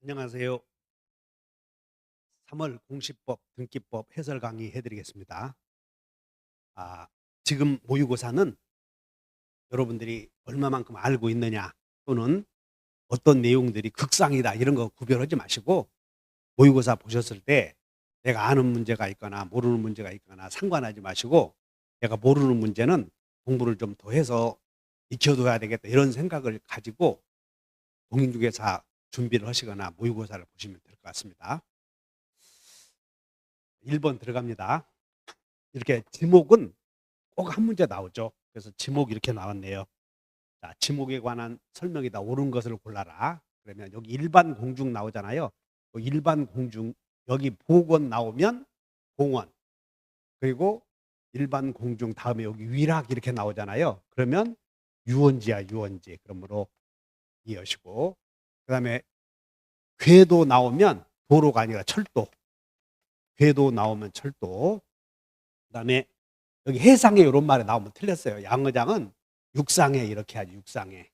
안녕하세요. 3월 공시법 등기법 해설 강의 해드리겠습니다. 지금 모의고사는 여러분들이 얼마만큼 알고 있느냐 또는 어떤 내용들이 극상이다 이런 거 구별하지 마시고 모의고사 보셨을 때 내가 아는 문제가 있거나 모르는 문제가 있거나 상관하지 마시고 내가 모르는 문제는 공부를 좀 더 해서 익혀둬야 되겠다 이런 생각을 가지고 공인중개사 준비를 하시거나 모의고사를 보시면 될 것 같습니다. 1번 들어갑니다. 이렇게 지목은 꼭 한 문제 나오죠. 그래서 지목이 이렇게 나왔네요. 자, 지목에 관한 설명이다. 옳은 것을 골라라. 그러면 여기 일반 공중 나오잖아요. 그 일반 공중 여기 보건 나오면 공원. 그리고 일반 공중 다음에 여기 위락 이렇게 나오잖아요. 그러면 유원지야 유원지. 그러므로 이해하시고 그다음에 궤도 나오면 도로가 아니라 철도. 궤도 나오면 철도. 그다음에 여기 해상에 이런 말이 나오면 틀렸어요. 양어장은 육상에 이렇게 하지. 육상에.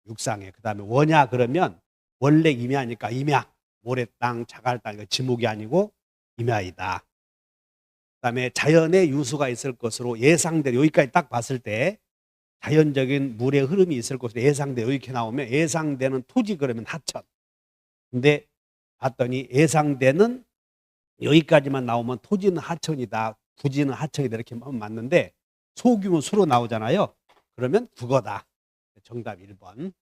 육상에. 그다음에 원야 그러면 원래 임야니까 임야. 모래땅, 자갈땅 이거 지목이 아니고 임야이다. 그다음에 자연의 유수가 있을 것으로 예상대로 여기까지 딱 봤을 때 자연적인 물의 흐름이 있을 것으로 예상대로 이렇게 나오면 예상되는 토지 그러면 하천. 근데 봤더니 예상되는 여기까지만 나오면 토지는 하천이다. 부지는 하천이다. 이렇게 하면 맞는데 소규모 수로 나오잖아요. 그러면 국어다. 정답 1번.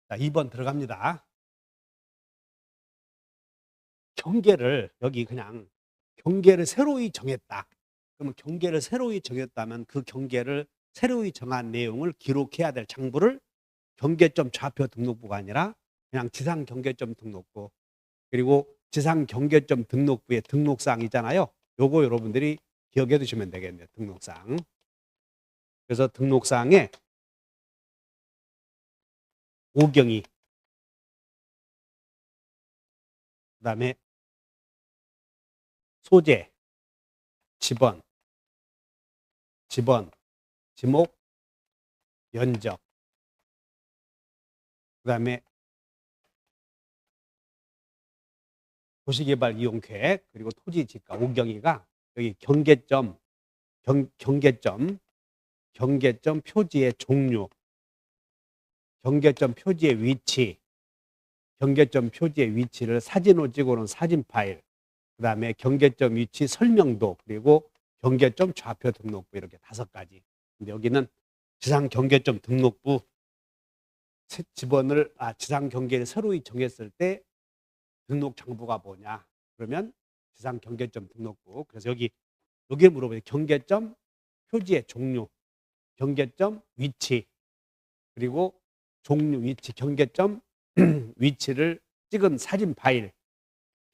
자, 2번 들어갑니다. 경계를 여기 그냥 경계를 새로이 정했다. 그러면 경계를 새로이 정했다면 그 경계를 새로이 정한 내용을 기록해야 될 장부를 경계점 좌표 등록부가 아니라 그냥 지상 경계점 등록부 그리고 지상 경계점 등록부의 등록사항이잖아요. 요거 여러분들이 기억해 두시면 되겠네요. 등록사항. 그래서 등록사항에 오경이 그다음에 소재, 지번, 지목, 면적 그다음에 도시개발 이용계획 그리고 토지지가 오경이가 여기 경계점 표지의 종류 경계점 표지의 위치 경계점 표지의 위치를 사진으로 찍어놓은 사진 파일 그다음에 경계점 위치 설명도 그리고 경계점 좌표 등록부 이렇게 5가지. 근데 여기는 지상 경계점 등록부 지번을 지상 경계를 새로이 정했을 때 등록 장부가 뭐냐? 그러면 지상 경계점 등록부. 그래서 여기에 물어보죠. 경계점 표지의 종류, 경계점 위치, 그리고 종류 위치, 경계점 위치를 찍은 사진 파일,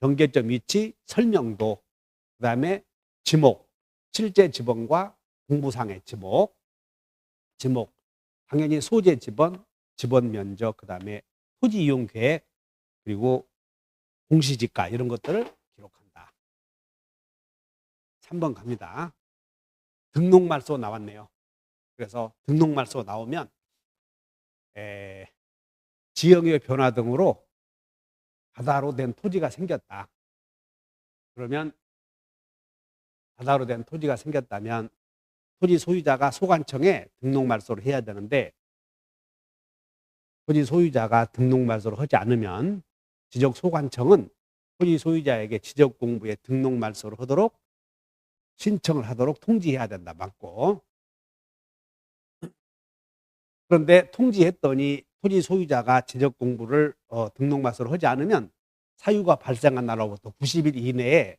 경계점 위치 설명도, 그다음에 지목, 실제 지번과 공부상의 지목, 당연히 소재 지번, 지번 면적, 그다음에 토지 이용 계획, 그리고 공시지가 이런 것들을 기록한다. 3번 갑니다. 등록말소 나왔네요. 그래서 등록말소 나오면 지형의 변화 등으로 바다로 된 토지가 생겼다. 그러면 바다로 된 토지가 생겼다면 토지 소유자가 소관청에 등록말소를 해야 되는데 토지 소유자가 등록말소를 하지 않으면 지적소관청은 토지 소유자에게 지적공부에 등록말소를 하도록 신청을 하도록 통지해야 된다. 맞고. 그런데 통지했더니 토지 소유자가 지적공부를 등록말소를 하지 않으면 사유가 발생한 날로부터 90일 이내에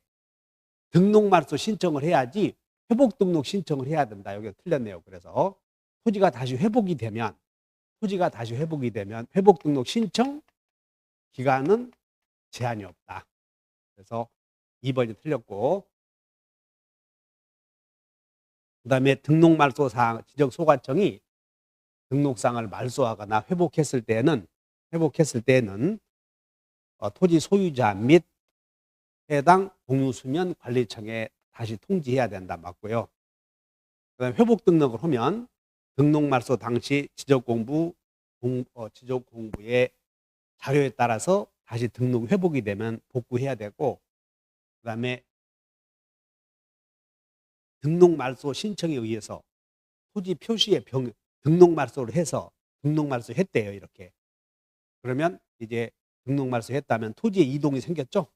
등록말소 신청을 해야지 회복등록 신청을 해야 된다. 여기가 틀렸네요. 그래서 토지가 다시 회복이 되면 회복등록 신청 기간은 제한이 없다. 그래서 2번이 틀렸고 그다음에 등록말소사항 지적소관청이 등록사항을 말소하거나 회복했을 때는 토지 소유자 및 해당 공유수면 관리청에 다시 통지해야 된다. 맞고요. 그다음에 회복 등록을 하면 등록 말소 당시 지적공부의 자료에 따라서 다시 등록 회복이 되면 복구해야 되고, 그다음에 등록 말소 신청에 의해서 토지 표시에 등록 말소를 해서 등록 말소 했대요. 이렇게. 그러면 이제 등록 말소 했다면 토지에 이동이 생겼죠.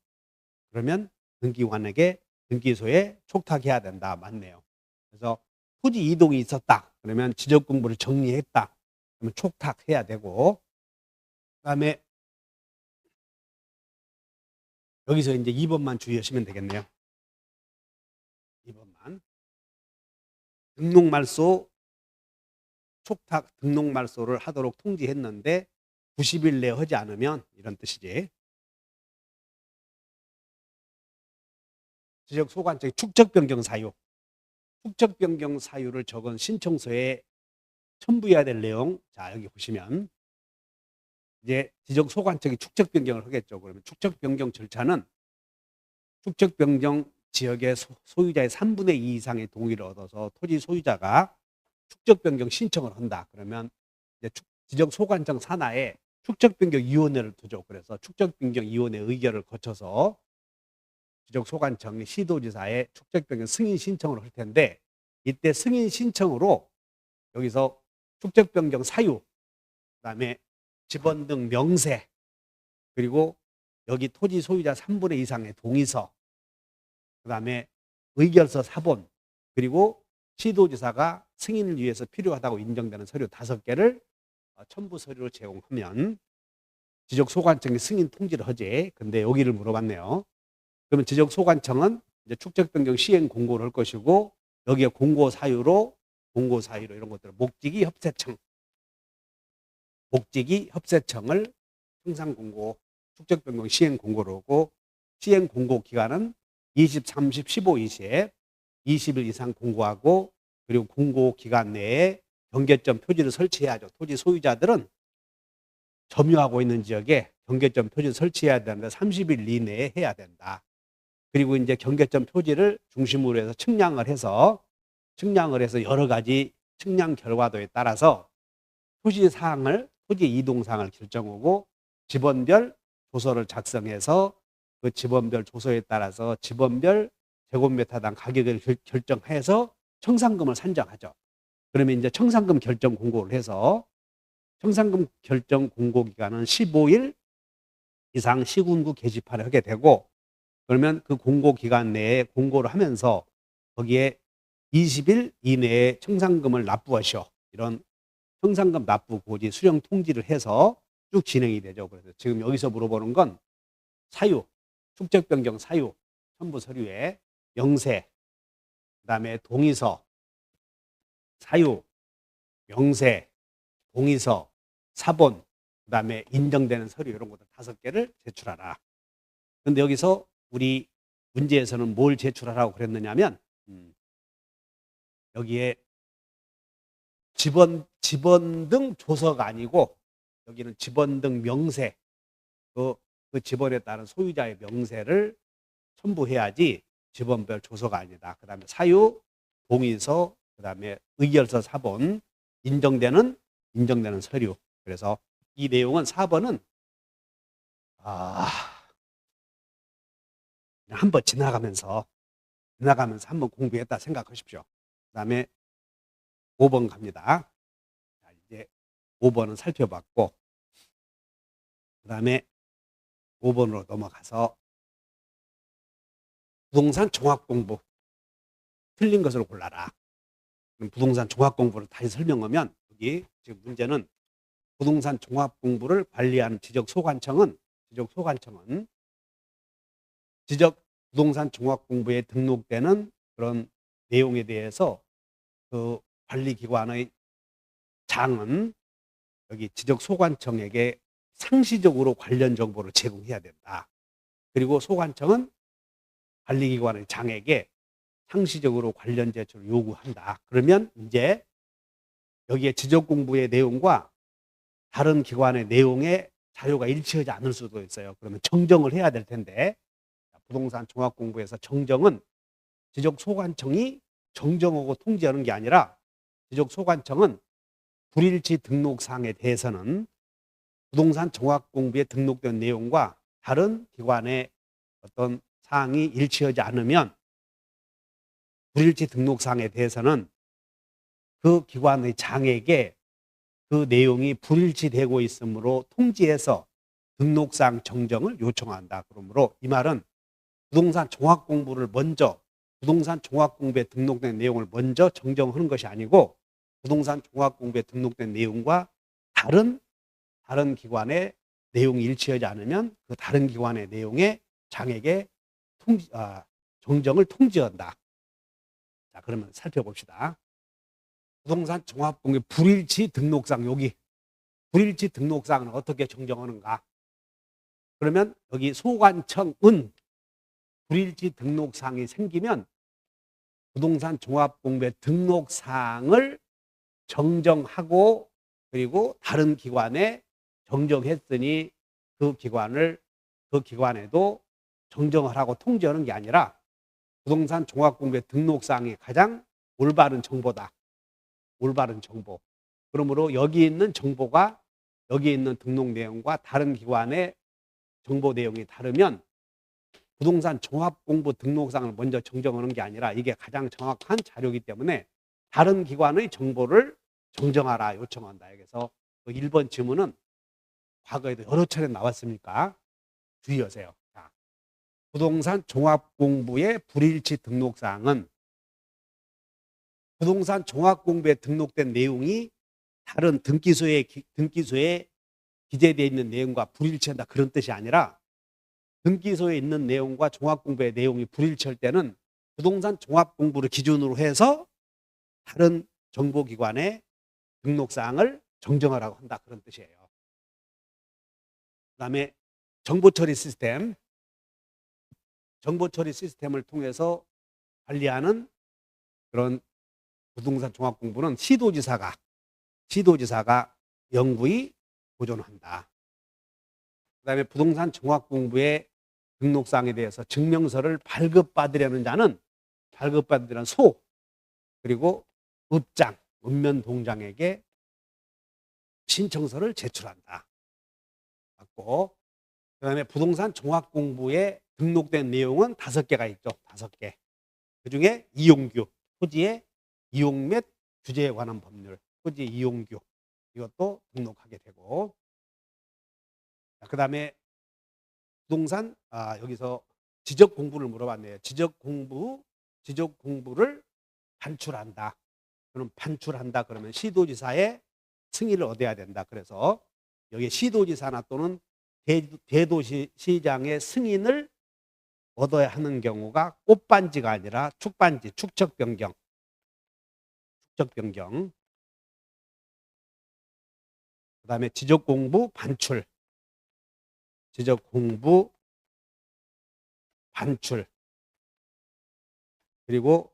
그러면 등기관에게 등기소에 촉탁해야 된다. 맞네요. 그래서 토지 이동이 있었다. 그러면 지적공부를 정리했다. 그러면 촉탁해야 되고, 그다음에 여기서 이제 2번만 주의하시면 되겠네요. 2번만. 등록 말소 촉탁 등록 말소를 하도록 통지했는데 90일 내에 하지 않으면 이런 뜻이지. 지적 소관청의 축적 변경 사유. 축적 변경 사유를 적은 신청서에 첨부해야 될 내용. 자, 여기 보시면 이제 지적 소관청이 축적 변경을 하겠죠. 그러면 축적 변경 절차는 축적 변경 지역의 소유자의 3분의 2 이상의 동의를 얻어서 토지 소유자가 축적 변경 신청을 한다. 그러면 이제 지적 소관청 산하에 축적 변경 위원회를 두죠. 그래서 축적 변경 위원회 의결을 거쳐서 지적 소관청이 시도지사에 축적 변경 승인 신청을 할 텐데, 이때 승인 신청으로 여기서 축적 변경 사유, 그다음에 지번 등 명세, 그리고 여기 토지 소유자 3분의 2 이상의 동의서, 그다음에 의결서 사본, 그리고 시도지사가 승인을 위해서 필요하다고 인정되는 서류 5개를 첨부 서류로 제공하면 지적 소관청이 승인 통지를 하지. 근데 여기를 물어봤네요. 그러면 지적 소관청은 이제 축적 변경 시행 공고를 할 것이고, 여기에 공고 사유로 이런 것들을 목지기 협세청을 청산 공고, 축적 변경 시행 공고를 하고, 시행 공고 기간은 20, 30, 15, 20일 이상 공고하고, 그리고 공고 기간 내에 경계점 표지를 설치해야죠. 토지 소유자들은 점유하고 있는 지역에 경계점 표지를 설치해야 되는데 30일 이내에 해야 된다. 그리고 이제 경계점 표지를 중심으로 해서 측량을 해서 여러 가지 측량 결과도에 따라서 토지 이동 사항을 결정하고, 지번별 조서를 작성해서 그 지번별 조서에 따라서 지번별 제곱미터당 가격을 결정해서 청산금을 산정하죠. 그러면 이제 청산금 결정 공고를 해서 청산금 결정 공고 기간은 15일 이상 시군구 게시판에 하게 되고, 그러면 그 공고 기간 내에 공고를 하면서 거기에 20일 이내에 청산금을 납부하시오. 이런 청산금 납부 고지 수령 통지를 해서 쭉 진행이 되죠. 그래서 지금 여기서 물어보는 건 사유, 축적 변경 사유, 첨부 서류에 명세, 그다음에 동의서, 사유, 명세, 동의서, 사본, 그다음에 인정되는 서류 이런 것들 5개를 제출하라. 그런데 여기서 우리 문제에서는 뭘 제출하라고 그랬느냐면 여기에 지번 등 조서가 아니고 여기는 지번 등 명세, 그 지번에 따른 소유자의 명세를 첨부해야지 지번별 조서가 아니다. 그 다음에 사유, 동의서, 그 다음에 의결서 사본, 인정되는 서류. 그래서 이 내용은 4번은 그냥 한번 지나가면서 한번 공부했다 생각하십시오. 그 다음에 5번 갑니다. 자, 이제 5번은 살펴봤고, 그 다음에 5번으로 넘어가서 부동산 종합공부 틀린 것을 골라라. 그럼 부동산 종합공부를 다시 설명하면, 여기 지금 문제는 부동산 종합공부를 관리하는 지적소관청은 지적 부동산 종합공부에 등록되는 그런 내용에 대해서 그 관리기관의 장은 여기 지적소관청에게 상시적으로 관련 정보를 제공해야 된다. 그리고 소관청은 관리기관의 장에게 상시적으로 관련 제출을 요구한다. 그러면 이제 여기에 지적공부의 내용과 다른 기관의 내용에 자료가 일치하지 않을 수도 있어요. 그러면 정정을 해야 될 텐데, 부동산 종합공부에서 정정은 지적소관청이 정정하고 통지하는 게 아니라 지적소관청은 불일치 등록사항에 대해서는 부동산 종합공부에 등록된 내용과 다른 기관의 어떤 사항이 일치하지 않으면 불일치 등록사항에 대해서는 그 기관의 장에게 그 내용이 불일치되고 있으므로 통지해서 등록사항 정정을 요청한다. 그러므로 이 말은 부동산 종합공부를 먼저 부동산 종합공부에 등록된 내용을 먼저 정정하는 것이 아니고 부동산 종합공부에 등록된 내용과 다른 기관의 내용이 일치하지 않으면 그 다른 기관의 내용에 장에게 정정을 통지한다. 자, 그러면 살펴봅시다. 부동산 종합공부 불일치 등록상, 여기 불일치 등록상은 어떻게 정정하는가? 그러면 여기 소관청은 불일치 등록상이 생기면 부동산 종합공부의 등록사항을 정정하고 그리고 다른 기관에 정정했으니 그 기관에도 정정하라고 통지하는 게 아니라 부동산 종합공부의 등록사항이 가장 올바른 정보다. 올바른 정보. 그러므로 여기 있는 정보가 여기 있는 등록 내용과 다른 기관의 정보 내용이 다르면 부동산 종합공부 등록상을 먼저 정정하는 게 아니라 이게 가장 정확한 자료이기 때문에 다른 기관의 정보를 정정하라 요청한다. 그래서 1번 질문은 과거에도 여러 차례 나왔으니까 주의하세요. 자, 부동산 종합공부의 불일치 등록사항은 부동산 종합공부에 등록된 내용이 다른 등기소에 기재되어 있는 내용과 불일치한다 그런 뜻이 아니라 등기소에 있는 내용과 종합공부의 내용이 불일치할 때는 부동산 종합공부를 기준으로 해서 다른 정보기관의 등록사항을 정정하라고 한다 그런 뜻이에요. 그 다음에 정보처리 시스템을 통해서 관리하는 그런 부동산 종합공부는 시도지사가 영구히 보존한다. 그 다음에 부동산 종합공부의 등록사항에 대해서 증명서를 발급받으려는 자는 발급받으려는 소 그리고 읍장, 읍면동장에게 신청서를 제출한다. 맞고, 그 다음에 부동산 종합공부에 등록된 내용은 5개가 있죠. 5개. 그 중에 이용규, 토지의 이용 및 규제에 관한 법률, 토지 이용규 이것도 등록하게 되고, 그 다음에 부동산 여기서 지적 공부를 물어봤네요. 지적 공부를 반출한다. 그럼 반출한다 그러면 시도지사의 승인을 얻어야 된다. 그래서 여기 시도지사나 또는 대도시장의 승인을 얻어야 하는 경우가 꽃반지가 아니라 축반지, 축적 변경. 그 다음에 지적 공부 반출. 그리고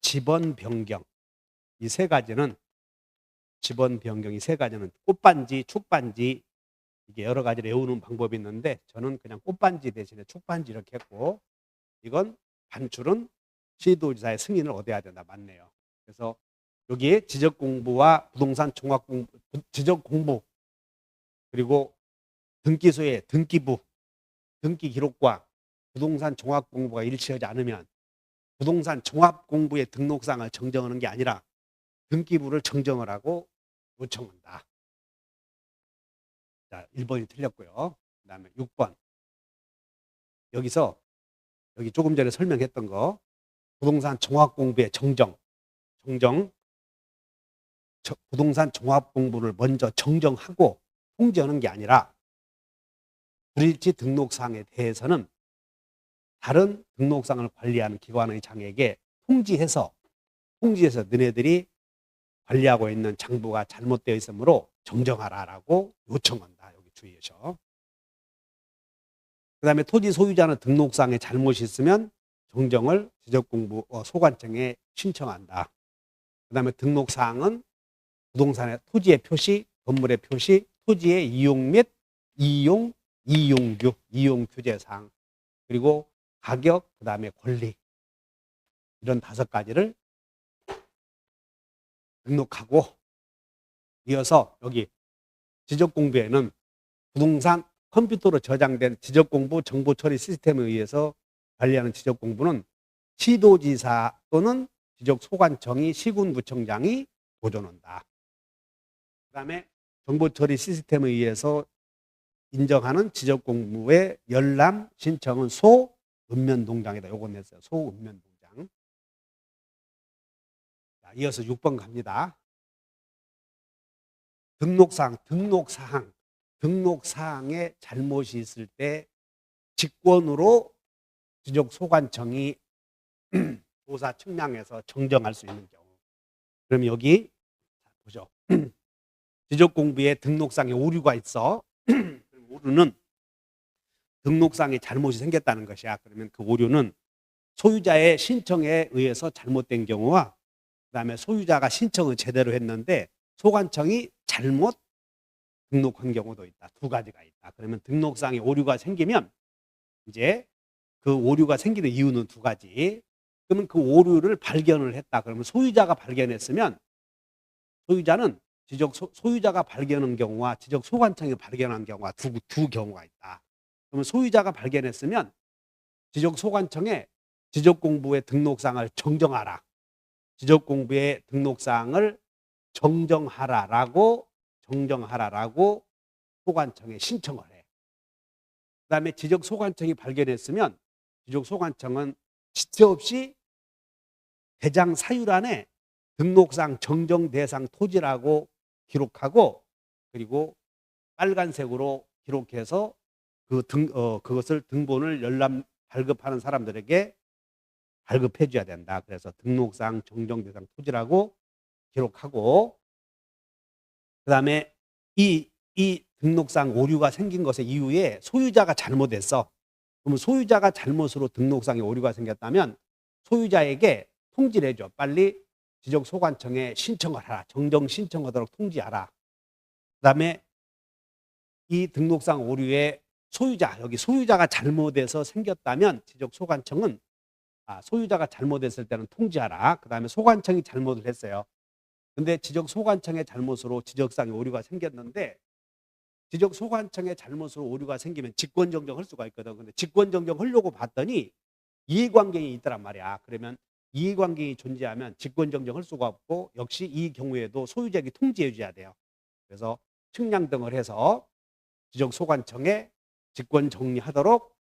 지번 변경. 이 세 가지는 꽃반지, 축반지 이게 여러 가지를 외우는 방법이 있는데 저는 그냥 꽃반지 대신에 축반지 이렇게 했고, 이건 반출은 시도지사의 승인을 얻어야 된다. 맞네요. 그래서 여기에 지적공부와 부동산 종합공부, 지적공부 그리고 등기소의 등기부, 등기 기록과 부동산 종합공부가 일치하지 않으면 부동산 종합공부의 등록사항을 정정하는 게 아니라 등기부를 정정을 하고 요청한다. 자, 1번이 틀렸고요. 그 다음에 6번. 여기 조금 전에 설명했던 거 부동산 종합공부의 부동산 종합공부를 먼저 정정하고 통지하는 게 아니라 불일치 등록사항에 대해서는 다른 등록사항을 관리하는 기관의 장에게 통지해서 너네들이 관리하고 있는 장부가 잘못되어 있으므로 정정하라라고 요청한다. 여기 주의하셔. 그 다음에 토지 소유자는 등록사항에 잘못이 있으면 정정을 지적공부 소관청에 신청한다. 그 다음에 등록사항은 부동산의 토지의 표시, 건물의 표시, 토지의 이용 및 이용 규제사항, 그리고 가격, 그 다음에 권리 이런 5가지를 등록하고 이어서 여기 지적공부에는 부동산 컴퓨터로 저장된 지적공부 정보처리 시스템에 의해서 관리하는 지적공부는 시도지사 또는 지적소관청이 시군구청장이 보존한다. 그 다음에 정보처리 시스템에 의해서 인정하는 지적공부의 열람 신청은 소읍면동장이다. 요거 냈어요. 소읍면동장. 자, 이어서 6번 갑니다. 등록사항에 잘못이 있을 때 직권으로 지적소관청이 조사 측량해서 정정할 수 있는 경우. 그럼 여기 보죠. 지적공부에 등록상에 오류가 있어. 오류는 등록상에 잘못이 생겼다는 것이야. 그러면 그 오류는 소유자의 신청에 의해서 잘못된 경우와 그다음에 소유자가 신청을 제대로 했는데 소관청이 잘못 등록한 경우도 있다. 두 가지가 있다. 그러면 등록상에 오류가 생기면 이제 그 오류가 생기는 이유는 두 가지. 그러면 그 오류를 발견을 했다. 그러면 소유자가 발견했으면 소유자는 소유자가 발견한 경우와 지적소관청이 발견한 경우가 두 경우가 있다. 그러면 소유자가 발견했으면 지적소관청에 지적공부의 등록사항을 정정하라. 지적공부의 등록사항을 정정하라라고 소관청에 신청을 해. 그 다음에 지적소관청이 발견했으면 지적소관청은 지체 없이 대장 사유란에 등록상 정정 대상 토지라고 기록하고 그리고 빨간색으로 기록해서 그것을 등본을 열람 발급하는 사람들에게 발급해 줘야 된다. 그래서 등록상 정정 대상 토지라고 기록하고 그다음에 이 등록상 오류가 생긴 것의 이유에 소유자가 잘못했어. 그러면 소유자가 잘못으로 등록상에 오류가 생겼다면 소유자에게 통지를 해줘. 빨리 지적소관청에 신청을 하라. 정정 신청하도록 통지하라. 그다음에 이 등록상 오류에 여기 소유자가 잘못해서 생겼다면 지적소관청은 소유자가 잘못했을 때는 통지하라. 그다음에 소관청이 잘못을 했어요. 근데 지적소관청의 잘못으로 지적상에 오류가 생겼는데 지적소관청의 잘못으로 오류가 생기면 직권정정할 수가 있거든. 근데 직권정정하려고 봤더니 이해관계인이 있더란 말이야. 그러면 이해관계인이 존재하면 직권정정할 수가 없고 역시 이 경우에도 소유자에게 통지해 줘야 돼요. 그래서 측량 등을 해서 지적소관청에 직권정리하도록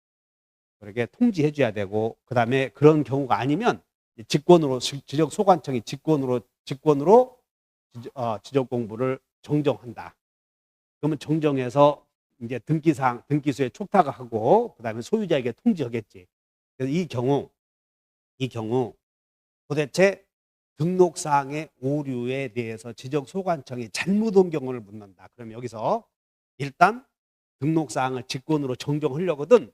그렇게 통지해 줘야 되고 그다음에 그런 경우가 아니면 지적소관청이 직권으로 지적공부를 정정한다. 그러면 정정해서 이제 등기소에 촉탁을 하고 그다음에 소유자에게 통지하겠지. 그래서 이 경우 도대체 등록사항의 오류에 대해서 지적소관청이 잘못한 경우를 묻는다. 그럼 여기서 일단 등록사항을 직권으로 정정하려거든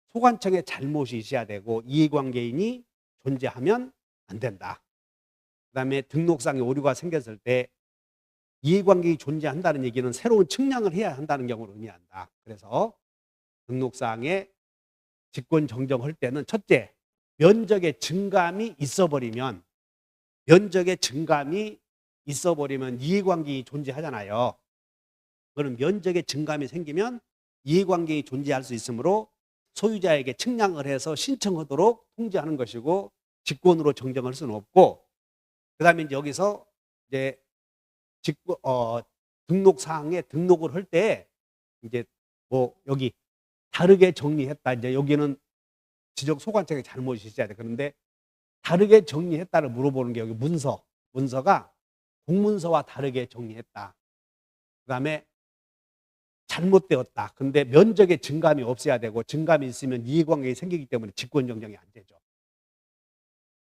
소관청에 잘못이 있어야 되고 이해관계인이 존재하면 안 된다. 그다음에 등록상에 오류가 생겼을 때 이해관계인이 존재한다는 얘기는 새로운 측량을 해야 한다는 경우를 의미한다. 그래서 등록사항에 직권 정정할 때는 첫째, 면적의 증감이 있어버리면 이해관계인이 존재하잖아요. 그럼 면적의 증감이 생기면 이해관계인이 존재할 수 있으므로 소유자에게 측량을 해서 신청하도록 통지하는 것이고 직권으로 정정할 수는 없고 그다음에 이제 여기서 이제 등록사항에 등록을 할 때 이제 뭐 여기 다르게 정리했다. 이제 여기는 지적소관청의 잘못이 있어야 돼. 그런데 다르게 정리했다를 물어보는 게 여기 문서가 공문서와 다르게 정리했다. 그다음에 잘못되었다. 근데 면적의 증감이 없어야 되고 증감이 있으면 이해관계가 생기기 때문에 직권정정이 안 되죠.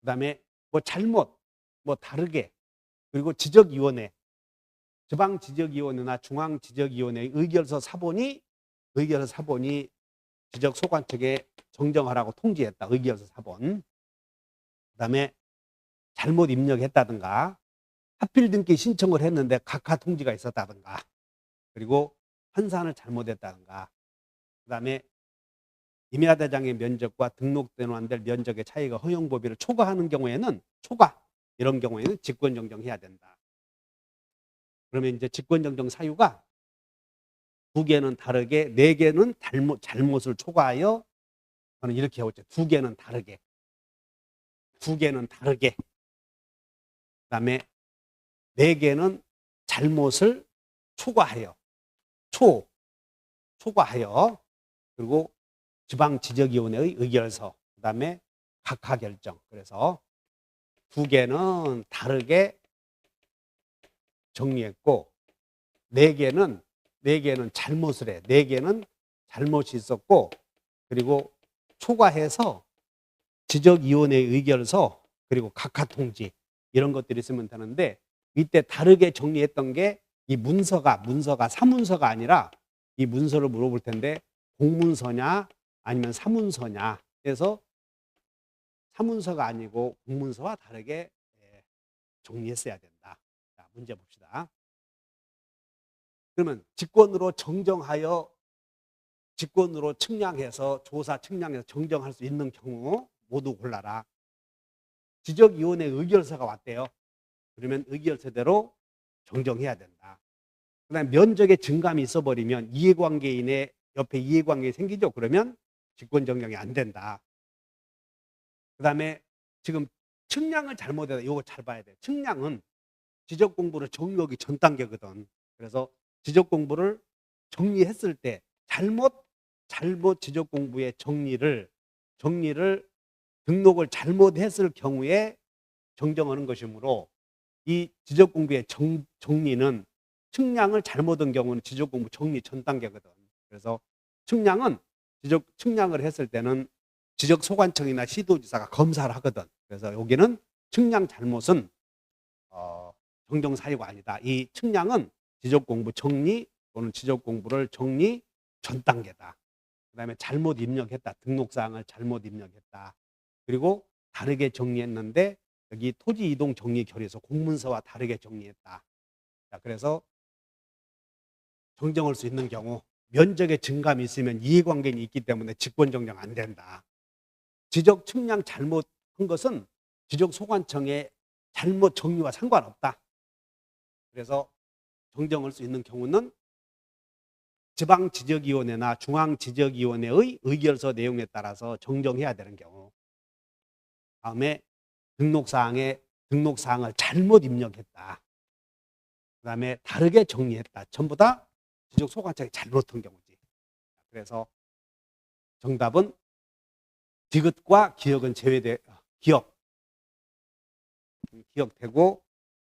그다음에 뭐 잘못, 뭐 다르게 그리고 지적위원회, 지방지적위원회나 중앙지적위원회의 의결서 사본이 지적소관청에 정정하라고 통지했다. 의결서 사본. 그다음에 잘못 입력했다든가 하필 등기 신청을 했는데 각하 통지가 있었다든가 그리고 환산을 잘못했다든가 그다음에 임야대장의 면적과 등록되는 안 될 면적의 차이가 허용법위를 초과하는 경우에는 이런 경우에는 직권정정해야 된다. 그러면 이제 직권정정 사유가 두 개는 다르게, 네 개는 잘못을 초과하여, 저는 이렇게 해오죠. 두 개는 다르게. 두 개는 다르게. 그 다음에 네 개는 잘못을 초과하여. 초과하여. 그리고 지방지적위원회의 의결서. 그 다음에 각하결정. 그래서 두 개는 다르게 정리했고, 네 개는 잘못을 해. 네 개는 잘못이 있었고, 그리고 초과해서 지적위원회 의결서, 그리고 각하통지, 이런 것들이 있으면 되는데, 이때 다르게 정리했던 게 이 문서가 사문서가 아니라, 이 문서를 물어볼 텐데 공문서냐 아니면 사문서냐 해서 사문서가 아니고 공문서와 다르게 정리했어야 된다. 자, 문제 봅시다. 그러면 직권으로 측량해서 조사 측량해서 정정할 수 있는 경우 모두 골라라. 지적위원회 의결서가 왔대요. 그러면 의결서대로 정정해야 된다. 그 다음에 면적의 증감이 있어버리면 이해관계인의 옆에 이해관계 생기죠. 그러면 직권 정정이 안 된다. 그 다음에 지금 측량을 잘못해서 이거 잘 봐야 돼. 측량은 지적 공부를 정리하기 전 단계거든. 그래서 지적 공부를 정리했을 때 잘못 지적 공부의 정리를 등록을 잘못했을 경우에 정정하는 것이므로 이 지적 공부의 정리는 측량을 잘못한 경우는 지적 공부 정리 전 단계거든. 그래서 측량을 했을 때는 지적소관청이나 시도지사가 검사를 하거든. 그래서 여기는 측량 잘못은 정정사유가 아니다. 이 측량은 지적공부 정리 또는 지적공부를 정리 전 단계다. 그 다음에 잘못 입력했다. 등록사항을 잘못 입력했다. 그리고 다르게 정리했는데 여기 토지이동 정리 결의서 공문서와 다르게 정리했다. 자, 그래서 정정할 수 있는 경우 면적의 증감이 있으면 이해관계인이 있기 때문에 직권정정 안 된다. 지적 측량 잘못한 것은 지적소관청의 잘못 정리와 상관없다. 그래서 정정할 수 있는 경우는 지방지적위원회나 중앙지적위원회의 의결서 내용에 따라서 정정해야 되는 경우. 다음에 등록사항을 잘못 입력했다. 그 다음에 다르게 정리했다. 전부 다 지적소관청이 잘못한 경우지. 그래서 정답은 디귿과 기역은 기역되고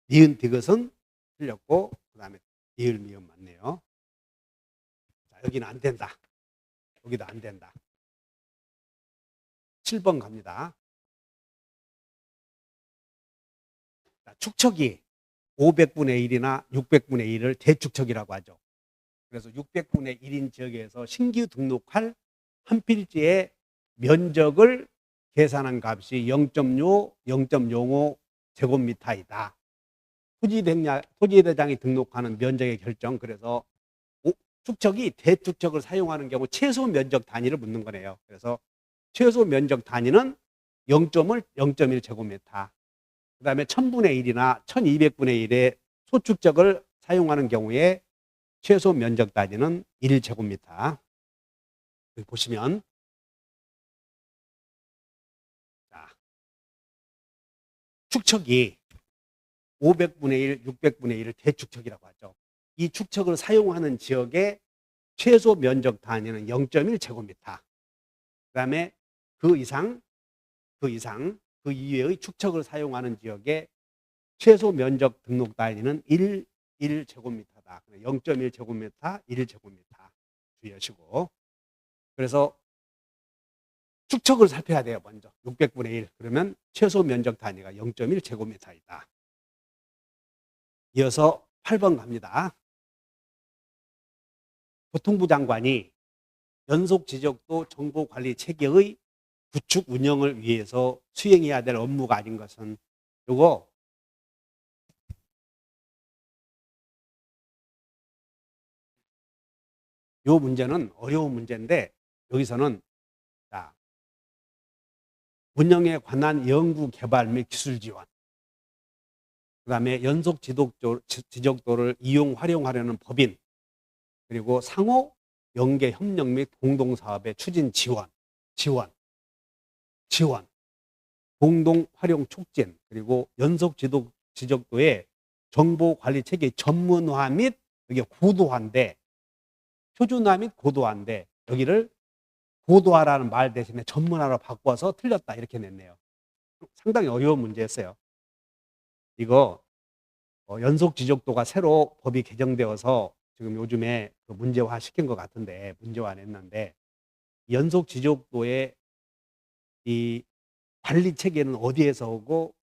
니은 디귿은 틀렸고 그 다음에 니을 미음 맞네요. 자, 여기는 안 된다. 여기도 안 된다. 7번 갑니다. 자, 축척이 500분의 1이나 600분의 1을 대축척이라고 하죠. 그래서 600분의 1인 지역에서 신규 등록할 한 필지의 면적을 계산한 값이 0.05 제곱미터이다. 토지대장이 등록하는 면적의 결정. 그래서 축척이 대축척을 사용하는 경우 최소 면적 단위를 묻는 거네요. 그래서 최소 면적 단위는 0.1 제곱미터. 그 다음에 1000분의 1이나 1200분의 1의 소축척을 사용하는 경우에 최소 면적 단위는 1제곱미터. 여기 보시면 자, 축척이 500분의 1, 600분의 1을 대축척이라고 하죠. 이 축척을 사용하는 지역의 최소 면적 단위는 0.1 제곱미터. 그 다음에 그 이외의 축척을 사용하는 지역의 최소 면적 등록 단위는 1 제곱미터다. 0.1 제곱미터, 1 제곱미터 주의하시고. 그래서 축척을 살펴야 돼요. 먼저 600분의 1. 그러면 최소 면적 단위가 0.1 제곱미터이다. 이어서 8번 갑니다. 교통부 장관이 연속지적도 정보관리 체계의 구축 운영을 위해서 수행해야 될 업무가 아닌 것은 요거 요 문제는 어려운 문제인데 여기서는 자, 운영에 관한 연구 개발 및 기술 지원, 그 다음에 연속 지적도를 이용 활용하려는 법인, 그리고 상호 연계 협력 및 공동사업의 추진 지원, 공동 활용 촉진, 그리고 연속 지적도의 정보 관리 체계 전문화 및 이게 고도화인데, 표준화 및 고도화인데 여기를 고도화라는 말 대신에 전문화로 바꿔서 틀렸다 이렇게 냈네요. 상당히 어려운 문제였어요. 이거 연속 지적도가 새로 법이 개정되어서 지금 요즘에 그 문제화 시킨 것 같은데 문제화 냈는데, 연속 지적도의 이 관리 체계는 어디에서 오고,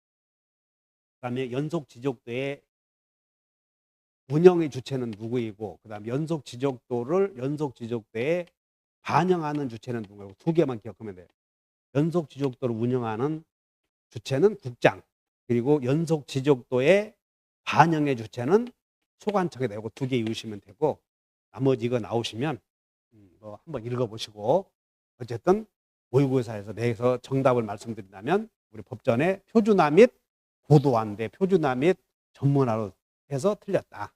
그다음에 연속 지적도의 운영의 주체는 누구이고, 그다음 연속 지적도에 반영하는 주체는 누구고, 두 개만 기억하면 돼요. 연속 지적도를 운영하는 주체는 국장, 그리고 연속 지적도의 반영의 주체는 소관청에 되고, 두 개 이으시면 되고, 나머지 이거 나오시면 뭐 한번 읽어보시고, 어쨌든 모의고사에서 내서 정답을 말씀드린다면 우리 법전에 표준화 및 고도화인데 표준화 및 전문화로 해서 틀렸다.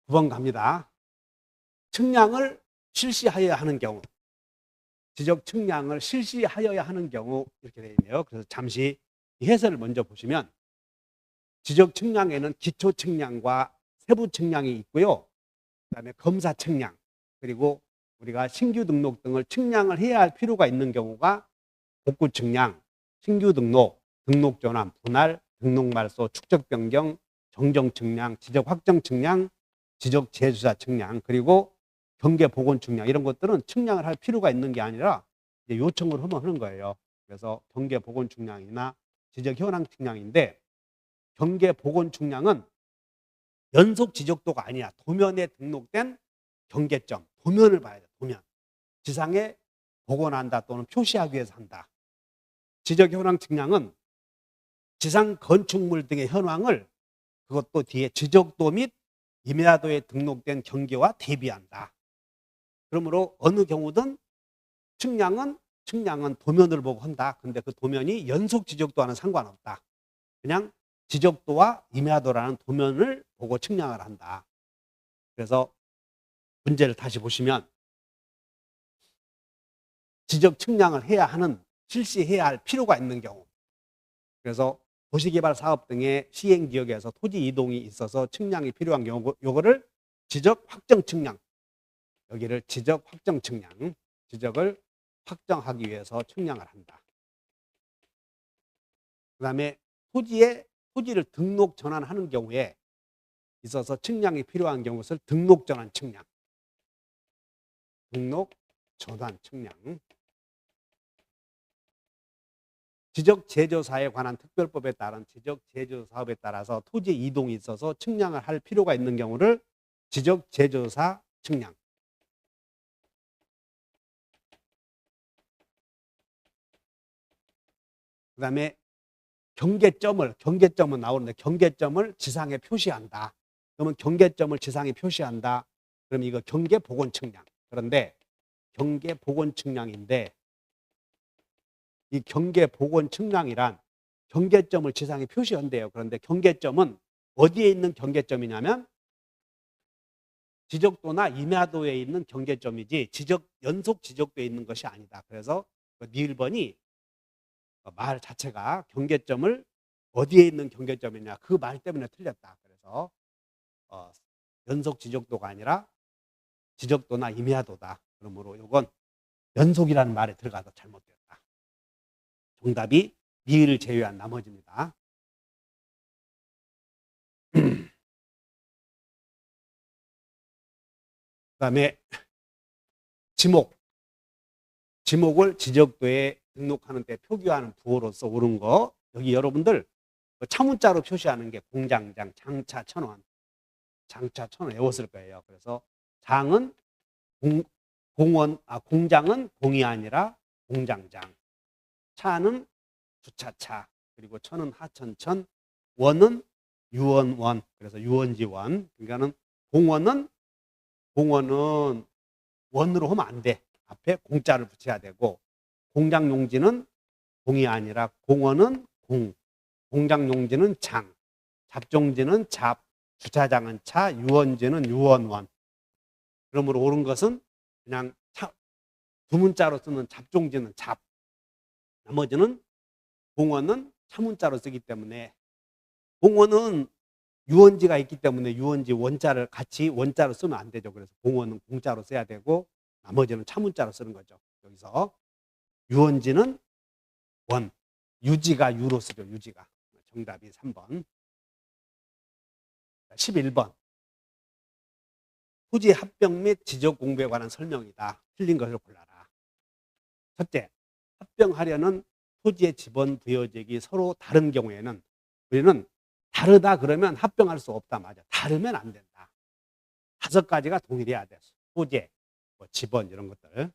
9번 갑니다. 측량을 실시하여야 하는 경우, 지적 측량을 실시하여야 하는 경우 이렇게 되어 있네요. 그래서 잠시 해설을 먼저 보시면, 지적 측량에는 기초 측량과 세부 측량이 있고요. 그다음에 검사 측량, 그리고 우리가 신규 등록 등을 측량을 해야 할 필요가 있는 경우가 복구 측량, 신규 등록, 등록 전환, 분할, 등록 말소, 축적 변경, 정정 측량, 지적 확정 측량, 지적 재조사 측량, 그리고 경계 복원 측량, 이런 것들은 측량을 할 필요가 있는 게 아니라 이제 요청을 하면 하는 거예요. 그래서 경계 복원 측량이나 지적 현황 측량인데, 경계 복원 측량은 연속 지적도가 아니야. 도면에 등록된 경계점, 도면을 봐야 돼. 도면. 지상에 복원한다 또는 표시하기 위해서 한다. 지적 현황 측량은 지상 건축물 등의 현황을 그것도 뒤에 지적도 및 임야도에 등록된 경계와 대비한다. 그러므로 어느 경우든 측량은 도면을 보고 한다. 근데 그 도면이 연속 지적도와는 상관없다. 그냥 지적도와 임야도라는 도면을 보고 측량을 한다. 그래서 문제를 다시 보시면, 지적 측량을 실시해야 할 필요가 있는 경우, 그래서 도시개발 사업 등의 시행 지역에서 토지 이동이 있어서 측량이 필요한 경우, 요거를 지적 확정 측량, 여기를 지적 확정 측량, 지적을 확정하기 위해서 측량을 한다. 그 다음에 토지를 등록 전환하는 경우에 있어서 측량이 필요한 경우를 등록 전환 측량, 등록 전환 측량. 지적 제조사에 관한 특별법에 따른 지적 제조 사업에 따라서 토지 이동이 있어서 측량을 할 필요가 있는 경우를 지적 제조사 측량. 그 다음에 경계점은 나오는데, 경계점을 지상에 표시한다. 그러면 경계점을 지상에 표시한다. 그럼 이거 경계 복원 측량. 그런데 경계 복원 측량인데, 이 경계 복원 측량이란 경계점을 지상에 표시한대요. 그런데 경계점은 어디에 있는 경계점이냐면 지적도나 임야도에 있는 경계점이지 연속 지적도에 있는 것이 아니다. 그래서 니을번이 말 자체가 경계점을 어디에 있는 경계점이냐, 그 말 때문에 틀렸다. 그래서 연속 지적도가 아니라 지적도나 임야도다. 그러므로 이건 연속이라는 말에 들어가서 잘못됐다. 정답이 니을 제외한 나머지입니다. 그 다음에 지목을 지적도에 등록하는 때 표기하는 부호로서 옳은 거, 여기 여러분들 차문자로 표시하는 게 공장장, 장차, 천원, 외웠을 거예요. 그래서 장은 공장은 공이 아니라 공장장, 차는 주차차, 그리고 천은 하천천, 원은 유원원, 그래서 유원지원. 그러니까는 공원은 원으로 하면 안 돼. 앞에 공자를 붙여야 되고, 공장용지는 공이 아니라 공원은 공장용지는 장, 잡종지는 잡, 주차장은 차, 유원지는 유원원. 그러므로 옳은 것은 그냥 두 문자로 쓰는 잡종지는 잡, 나머지는 봉어는 차문자로 쓰기 때문에 봉어는 유언지가 있기 때문에 유언지 원자를 같이 원자로 쓰면 안 되죠. 그래서 봉어는 공자로 써야 되고 나머지는 차문자로 쓰는 거죠. 여기서 유언지는 원, 유지가 유로 쓰죠. 유지가. 정답이 3번. 11번. 토지 합병 및 지적 공부에 관한 설명이다. 틀린 것을 골라라. 첫째, 합병하려는 토지의 지번 부여지역이 서로 다른 경우에는 우리는 다르다 그러면 합병할 수 없다. 맞아. 다르면 안 된다. 5가지가 동일해야 돼. 토지, 뭐 지번 이런 것들.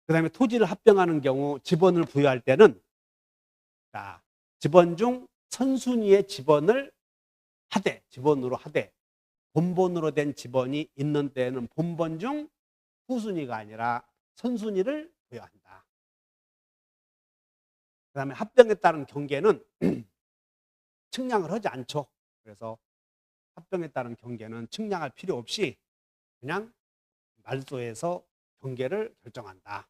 그 다음에 토지를 합병하는 경우 지번을 부여할 때는 자, 지번 중 선순위의 지번을 하되, 지번으로 하되 본본으로 된 지번이 있는 때에는 본번 중 후순위가 아니라 선순위를 부여한다. 그 다음에 합병에 따른 경계는 측량을 하지 않죠. 그래서 합병에 따른 경계는 측량할 필요 없이 그냥 말소에서 경계를 결정한다.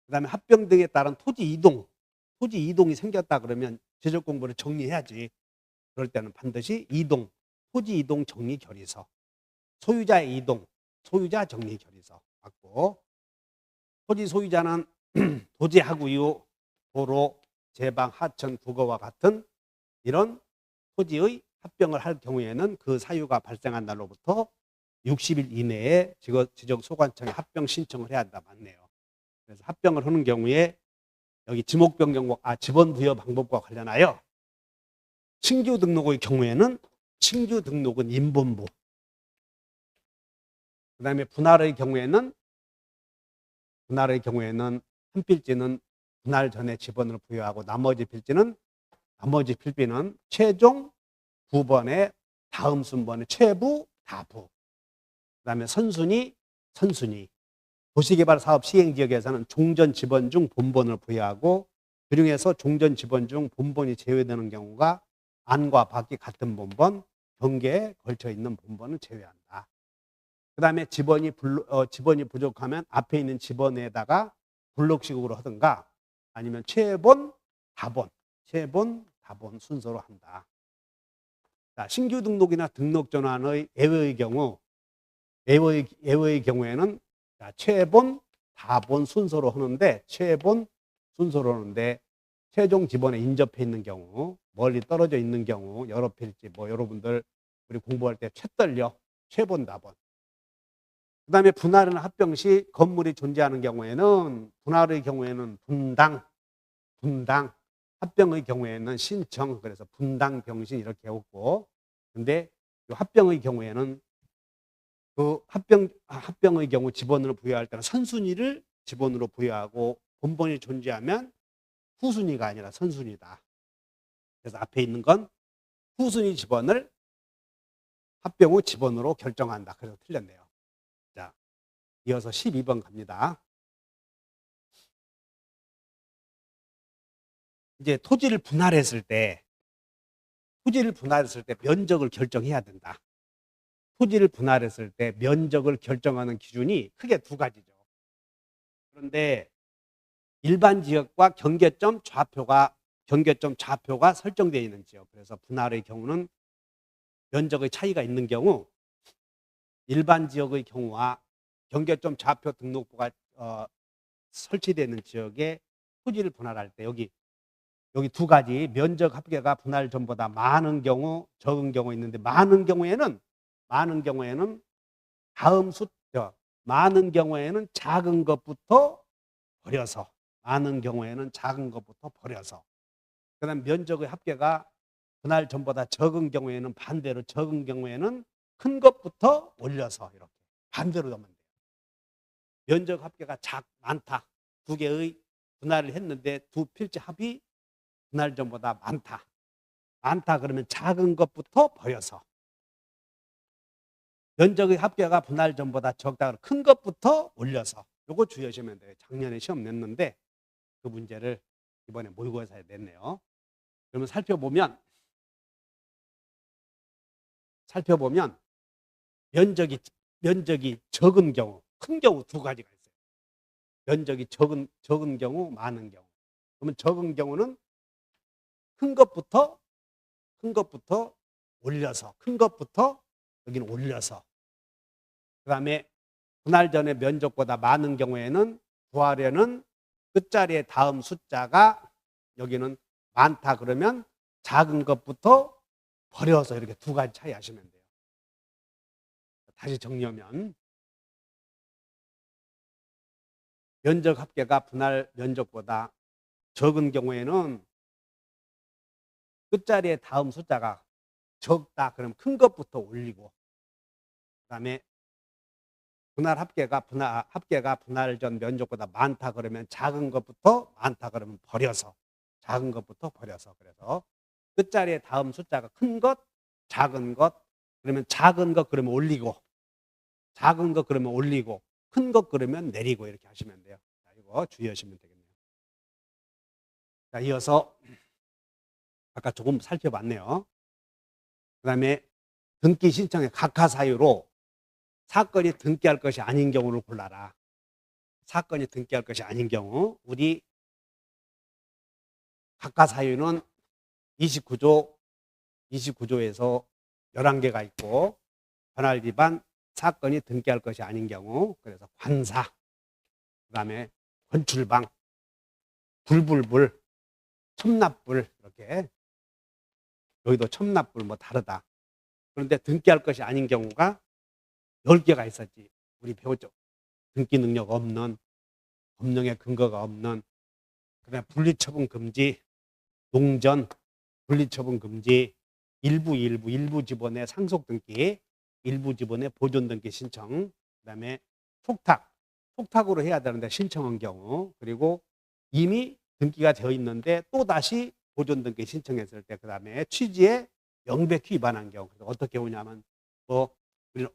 그 다음에 합병 등에 따른 토지 이동이 생겼다 그러면 지적 공부를 정리해야지. 그럴 때는 반드시 이동, 토지 이동 정리 결의서, 소유자의 이동, 소유자 정리 결의서 맞고, 토지 소유자는 도지 하구 이후 도로, 제방, 하천, 국어와 같은 이런 토지의 합병을 할 경우에는 그 사유가 발생한 날로부터 60일 이내에 지적소관청에 합병 신청을 해야 한다. 맞네요. 그래서 합병을 하는 경우에 여기 지목변경, 지번 부여 방법과 관련하여 신규 등록의 경우에는 신규 등록은 인본부, 그 다음에 분할의 경우에는 한 필지는 분할 전에 지번을 부여하고 나머지 필지는 최종 9번의 다음 순번의 최부, 다부, 그 다음에 선순위, 도시개발사업 시행지역에서는 종전 지번 중 본본을 부여하고 그중에서 종전 지번 중 본본이 제외되는 경우가 안과 밖이 같은 본본, 경계에 걸쳐 있는 본본은 제외한다. 그 다음에 지번이 부족하면 앞에 있는 지번에다가 블록식으로 하든가 아니면 최본, 다본 순서로 한다. 자, 신규 등록이나 등록 전환의 예외의 경우에는 자, 최본, 다본 순서로 하는데 최종 지번에 인접해 있는 경우, 멀리 떨어져 있는 경우, 여러 필지, 여러분들 우리 공부할 때 최본, 다본. 그 다음에 분할이나 합병 시 건물이 존재하는 경우에는 분할의 경우에는 분당, 합병의 경우에는 신청, 그래서 분당, 병신 이렇게 없고, 근데 합병의 경우에는 그 합병의 경우 지번으로 부여할 때는 선순위를 지번으로 부여하고 본본이 존재하면 후순위가 아니라 선순위다. 그래서 앞에 있는 건 후순위 지번을 합병 후 지번으로 결정한다. 그래서 틀렸네요. 자, 이어서 12번 갑니다. 이제 토지를 분할했을 때 면적을 결정해야 된다. 토지를 분할했을 때 면적을 결정하는 기준이 크게 2가지죠. 그런데 일반 지역과 경계점 좌표가 설정되어 있는 지역, 그래서 분할의 경우는 면적의 차이가 있는 경우 일반 지역의 경우와 경계점 좌표 등록부가 설치되어 있는 지역에 토지를 분할할 때 여기 2가지 면적 합계가 분할 전보다 많은 경우, 적은 경우 있는데 많은 경우에는 작은 것부터 버려서 그다음 면적의 합계가 분할 전보다 적은 경우에는 반대로 적은 경우에는 큰 것부터 올려서 이렇게 반대로 하면 돼요. 면적 합계가 많다. 2개의 분할을 했는데 2 필지 합이 분할 전보다 많다 그러면 작은 것부터 버려서, 면적의 합계가 분할 전보다 적다 그러면 큰 것부터 올려서, 요거 주의하시면 돼요. 작년에 시험 냈는데 그 문제를 이번에 모의고사에 냈네요. 그러면 살펴보면 면적이 적은 경우, 큰 경우 두 가지가 있어요. 면적이 적은 경우, 많은 경우. 그러면 적은 경우는 큰 것부터 올려서, 큰 것부터 여기는 올려서. 그 다음에 분할 전의 면적보다 많은 경우에는 구하려는 끝자리의 다음 숫자가 여기는 많다 그러면 작은 것부터 버려서 이렇게 두 가지 차이 하시면 돼요. 다시 정리하면 면적 합계가 분할 면적보다 적은 경우에는 끝자리의 다음 숫자가 적다 그러면 큰 것부터 올리고, 그 다음에 분할 합계가 분할 전 면적보다 많다 그러면 작은 것부터 많다 그러면 버려서, 작은 것부터 버려서. 그래서 끝자리의 다음 숫자가 큰 것, 작은 것, 그러면 작은 것 그러면 올리고, 작은 것 그러면 올리고, 큰 것 그러면 내리고 이렇게 하시면 돼요. 자, 이거 주의하시면 되겠네요. 자, 이어서 아까 조금 살펴봤네요. 그 다음에 등기 신청의 각하 사유로 사건이 등기할 것이 아닌 경우를 골라라. 사건이 등기할 것이 아닌 경우, 우리 각하 사유는 29조에서 11개가 있고, 관할 위반 사건이 등기할 것이 아닌 경우, 그래서 관사, 그 다음에 건출방, 불불불, 첨납불, 이렇게. 여기도 첨납불 뭐 다르다. 그런데 등기할 것이 아닌 경우가 10개가 있었지. 우리 배웠죠. 등기 능력 없는, 법령의 근거가 없는, 그다음에 분리처분 금지, 농전, 분리처분 금지, 일부 지번의 상속 등기, 일부 지번의 보존 등기 신청, 그다음에 촉탁으로 해야 되는데 신청한 경우, 그리고 이미 등기가 되어 있는데 또 다시 보존 등기 신청했을 때, 그다음에 취지에 명백히 위반한 경우. 그래서 어떻게 오냐면 뭐 우리는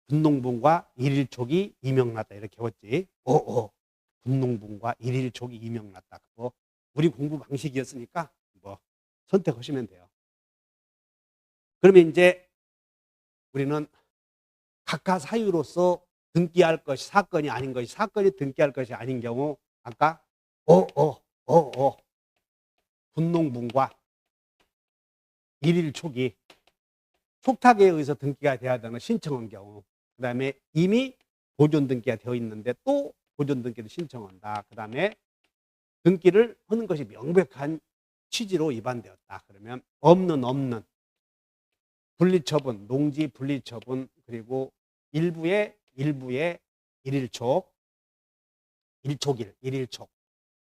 분농분과 일일촉이 이명났다 이렇게 했지. 분농분과 일일촉이 이명났다. 뭐 우리 공부 방식이었으니까 뭐 선택하시면 돼요. 그러면 이제 우리는 각하 사유로서 등기할 것이 사건이 아닌 것이, 사건이 등기할 것이 아닌 경우, 아까 분농분과 일일촉이 촉탁에 의해서 등기가 돼야 되는 신청한 경우, 그 다음에 이미 보존 등기가 되어 있는데 또 보존 등기를 신청한다. 그 다음에 등기를 하는 것이 명백한 취지로 위반되었다. 그러면 없는 분리처분, 농지 분리처분, 그리고 일부의 일일촉.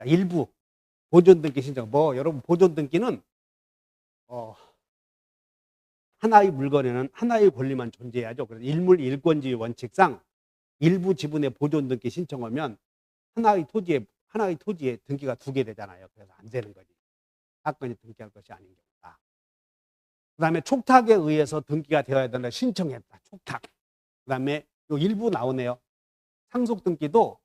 일부 보존 등기 신청. 뭐 여러분 보존 등기는 하나의 물건에는 하나의 권리만 존재해야죠. 그래서 일물일권주의 원칙상 일부 지분의 보존 등기 신청하면 하나의 토지에 등기가 2개 되잖아요. 그래서 안 되는 거지. 사건이 등기할 것이 아닌 경우다. 그 다음에 촉탁에 의해서 등기가 되어야 되는데 신청했다. 촉탁. 그 다음에 요 일부 나오네요. 상속 등기도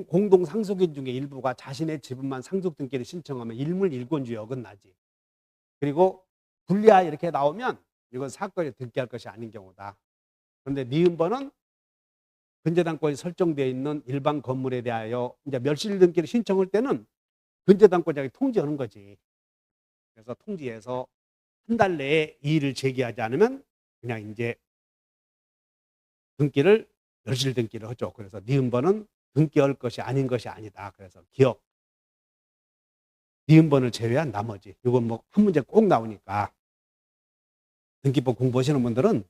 공동 상속인 중에 일부가 자신의 지분만 상속 등기를 신청하면 일물일권주의 어긋나지. 그리고 분리하 이렇게 나오면 이건 사건이 등기할 것이 아닌 경우다. 그런데 니은번은 근저당권이 설정되어 있는 일반 건물에 대하여 이제 멸실 등기를 신청할 때는 근저당권자가 통지하는 거지. 그래서 통지해서 한 달 내에 이의를 제기하지 않으면 그냥 이제 멸실 등기를 하죠. 그래서 니은번은 등기할 것이 아닌 것이 아니다. 그래서 기억. 니은번을 제외한 나머지. 이건 뭐 한 문제 꼭 나오니까 등기법 공부하시는 분들은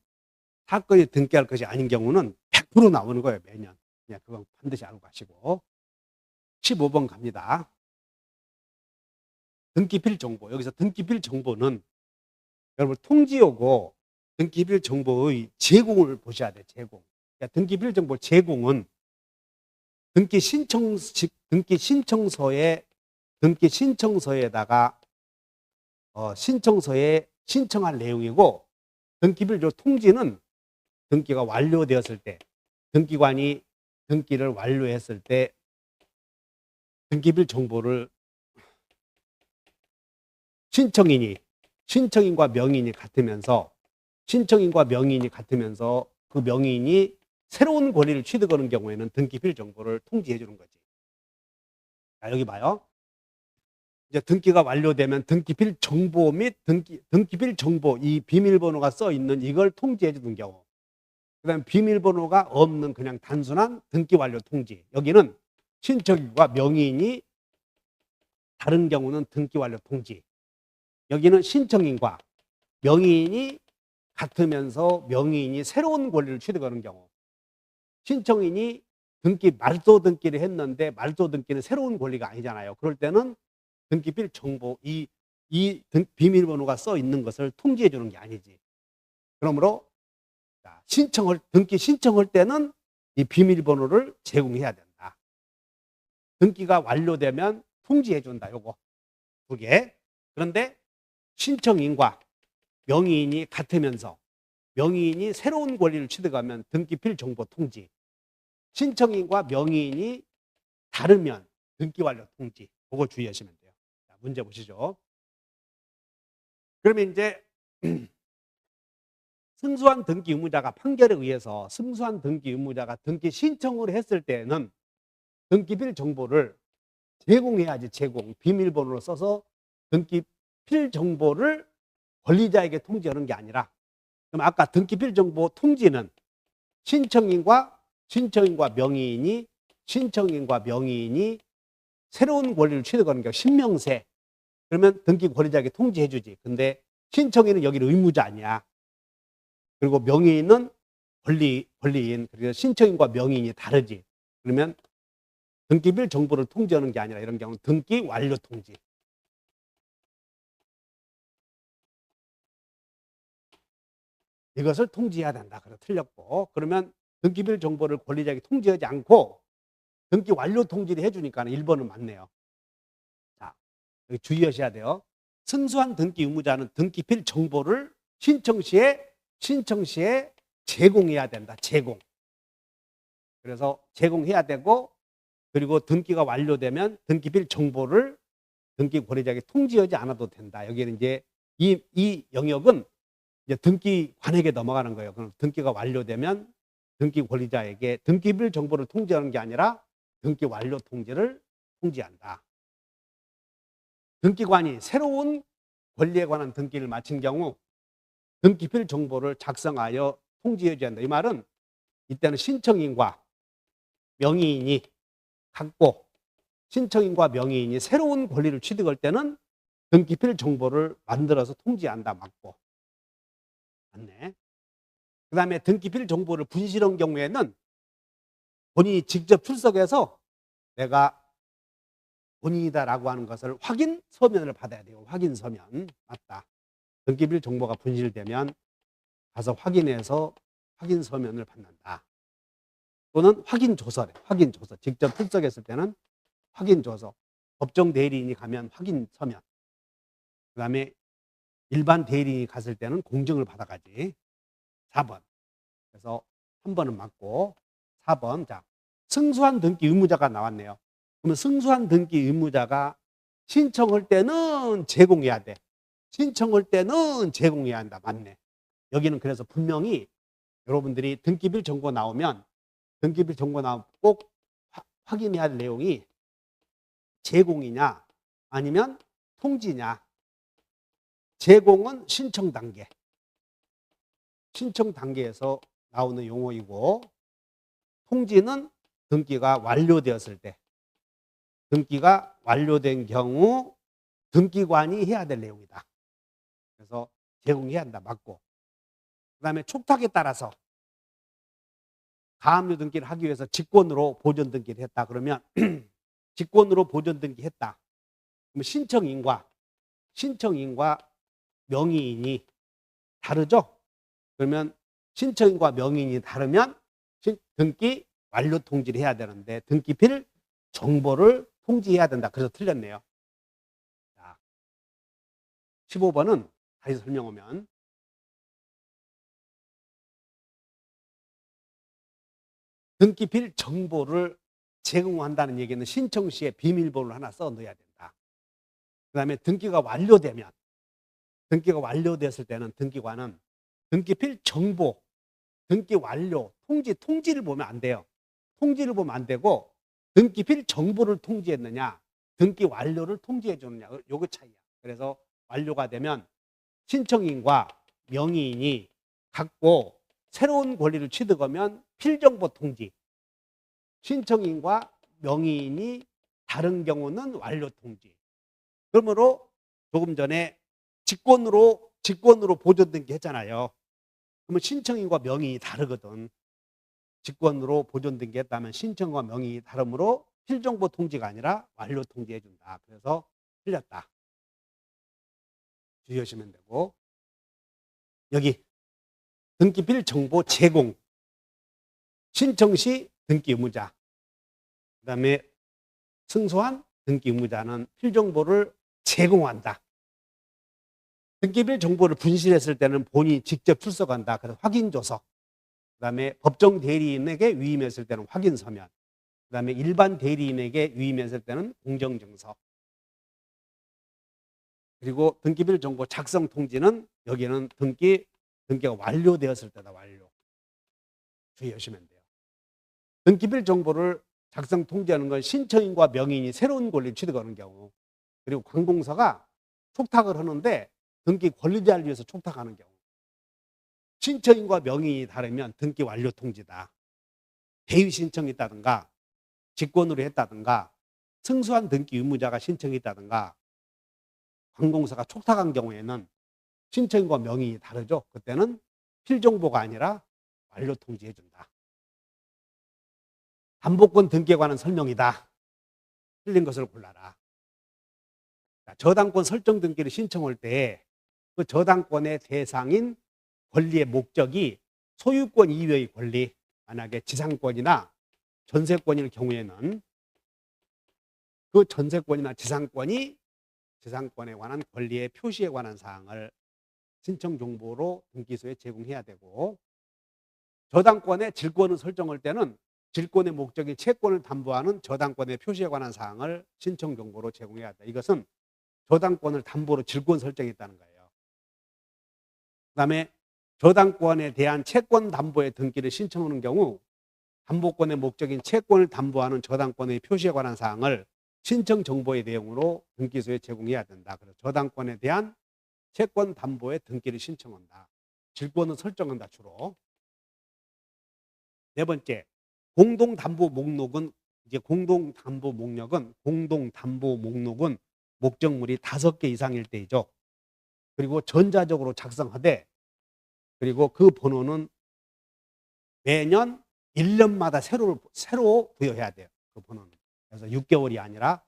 사건이 등기할 것이 아닌 경우는 100% 나오는 거예요. 매년. 그냥 그건 반드시 알고 가시고. 15번 갑니다. 등기필 정보. 여기서 등기필 정보는 여러분 통지하고 등기필 정보의 제공을 보셔야 돼요. 제공. 그러니까 등기필 정보 제공은 등기 신청서에다가 신청서에 신청할 내용이고, 등기필 통지는 등기가 완료되었을 때, 등기관이 등기를 완료했을 때 등기필 정보를 신청인과 명인이 같으면서 신청인과 명의인이 같으면서 그 명의인이 새로운 권리를 취득하는 경우에는 등기필 정보를 통지해 주는 거지. 자, 여기 봐요. 이제 등기가 완료되면 등기필 정보 및 등기필 정보, 이 비밀번호가 써 있는 이걸 통지해 주는 경우. 그다음에 비밀번호가 없는 그냥 단순한 등기 완료 통지. 여기는 신청인과 명의인이 다른 경우는 등기 완료 통지. 여기는 신청인과 명의인이 같으면서 명의인이 새로운 권리를 취득하는 경우. 신청인이 말소 등기를 했는데 말소 등기는 새로운 권리가 아니잖아요. 그럴 때는 등기필 정보, 비밀번호가 써 있는 것을 통지해 주는 게 아니지. 그러므로 등기 신청할 때는 이 비밀번호를 제공해야 된다. 등기가 완료되면 통지해 준다. 요거 두 개. 그런데 신청인과 명의인이 같으면서 명의인이 새로운 권리를 취득하면 등기필 정보 통지. 신청인과 명의인이 다르면 등기 완료 통지. 그거 주의하시면 돼요. 자, 문제 보시죠. 그러면 이제 승소한 등기 의무자가 판결에 의해서 승소한 등기 의무자가 등기 신청을 했을 때는 등기필 정보를 제공해야지. 비밀번호를 써서 등기필 정보를 권리자에게 통지하는 게 아니라, 그럼 아까 등기필 정보 통지는 신청인과 명의인이 새로운 권리를 취득하는 경우 신명세. 그러면 등기 권리자에게 통지해 주지. 근데 신청인은 여기는 의무자 아니야. 그리고 명의인은 권리인. 그래서 신청인과 명의인이 다르지. 그러면 등기필 정보를 통지하는 게 아니라 이런 경우는 등기 완료 통지. 이것을 통지해야 된다. 그래서 틀렸고, 그러면 등기필 정보를 권리자에게 통지하지 않고 등기 완료 통지를 해주니까 1번은 맞네요. 자, 여기 주의하셔야 돼요. 승소한 등기 의무자는 등기필 정보를 신청 시에 제공해야 된다. 그래서 제공해야 되고, 그리고 등기가 완료되면 등기필 정보를 등기 권리자에게 통지하지 않아도 된다. 여기는 이제 이 영역은 이제 등기관에게 넘어가는 거예요. 그럼 등기가 완료되면 등기 권리자에게 등기필 정보를 통지하는 게 아니라 등기 완료 통지를 통지한다. 등기관이 새로운 권리에 관한 등기를 마친 경우 등기필 정보를 작성하여 통지해 줘야 한다. 이 말은 이때는 신청인과 명의인이 같고, 신청인과 명의인이 새로운 권리를 취득할 때는 등기필 정보를 만들어서 통지한다. 맞고. 맞네. 그 다음에 등기필 정보를 분실한 경우에는 본인이 직접 출석해서 내가 본인이다라고 하는 것을 확인 서면을 받아야 돼요. 확인 서면. 맞다. 등기필 정보가 분실되면 가서 확인해서 확인 서면을 받는다. 또는 확인 조서래. 확인 조서. 직접 출석했을 때는 확인 조서. 법정 대리인이 가면 확인 서면. 그 다음에 일반 대리인이 갔을 때는 공증을 받아가지. 4번. 그래서 3번은 맞고 4번. 자, 승소한 등기 의무자가 나왔네요. 그러면 승소한 등기 의무자가 신청할 때는 제공해야 돼. 신청할 때는 제공해야 한다. 맞네. 여기는 그래서 분명히 여러분들이 등기필 정보 나오면 꼭 확인해야 할 내용이 제공이냐 아니면 통지냐. 제공은 신청 단계에서 나오는 용어이고, 통지는 등기가 완료되었을 때, 등기가 완료된 경우 등기관이 해야 될 내용이다. 그래서 제공해야 한다. 맞고. 그 다음에 촉탁에 따라서 가압류 등기를 하기 위해서 직권으로 보존 등기를 했다. 그러면 직권으로 보존 등기했다. 그러면 신청인과 명의인이 다르죠? 그러면 신청인과 명의인이 다르면 등기 완료 통지를 해야 되는데 등기필 정보를 통지해야 된다. 그래서 틀렸네요. 자, 15번은 다시 설명하면 등기필 정보를 제공한다는 얘기는 신청 시에 비밀번호를 하나 써 넣어야 된다. 그 다음에 등기가 완료됐을 때는 등기관은 등기필 정보, 등기 완료, 통지를 보면 안 돼요. 통지를 보면 안 되고 등기필 정보를 통지했느냐, 등기 완료를 통지해 줬느냐, 요거 차이야. 그래서 완료가 되면 신청인과 명의인이 갖고 새로운 권리를 취득하면 필정보 통지, 신청인과 명의인이 다른 경우는 완료 통지. 그러므로 조금 전에 직권으로 보존 등기했잖아요. 그러면 신청인과 명의인이 다르거든. 직권으로 보존 등기했다면 신청과 명의인이 다르므로 필정보 통지가 아니라 완료 통지해 준다. 그래서 틀렸다. 주의하시면 되고, 여기 등기필 정보 제공, 신청 시 등기 의무자, 그 다음에 승소한 등기 의무자는 필정보를 제공한다. 등기필 정보를 분실했을 때는 본인이 직접 출석한다. 그래서 확인조서, 그 다음에 법정 대리인에게 위임했을 때는 확인서면, 그 다음에 일반 대리인에게 위임했을 때는 공정증서, 그리고 등기필 정보 작성 통지는 여기는 등기가 완료되었을 때다. 완료. 주의하시면 돼요. 등기필 정보를 작성 통지하는 건 신청인과 명의인이 새로운 권리를 취득하는 경우, 그리고 관공서가 촉탁을 하는데 등기 권리자를 위해서 촉탁하는 경우, 신청인과 명의인이 다르면 등기 완료 통지다. 대위 신청이 있다든가 직권으로 했다든가 승소한 등기 의무자가 신청이 있다든가 관공서가 촉탁한 경우에는 신청인과 명의인이 다르죠. 그때는 필정보가 아니라 완료 통지해 준다. 담보권 등기에 관한 설명이다. 틀린 것을 골라라. 저당권 설정 등기를 신청할 때 그 저당권의 대상인 권리의 목적이 소유권 이외의 권리, 만약에 지상권이나 전세권일 경우에는 그 전세권이나 지상권에 관한 권리의 표시에 관한 사항을 신청 정보로 등기소에 제공해야 되고, 저당권의 질권을 설정할 때는 질권의 목적인 채권을 담보하는 저당권의 표시에 관한 사항을 신청 정보로 제공해야 한다. 이것은 저당권을 담보로 질권 설정했다는 거예요. 그다음에 저당권에 대한 채권 담보의 등기를 신청하는 경우 담보권의 목적인 채권을 담보하는 저당권의 표시에 관한 사항을 신청 정보의 내용으로 등기소에 제공해야 된다. 그래서 저당권에 대한 채권 담보의 등기를 신청한다. 질권을 설정한다. 주로. 네 번째, 공동담보 목록은 목적물이 5개 이상일 때이죠. 그리고 전자적으로 작성하되, 그리고 그 번호는 매년 1년마다 새로 부여해야 돼요. 그 번호는. 그래서 6개월이 아니라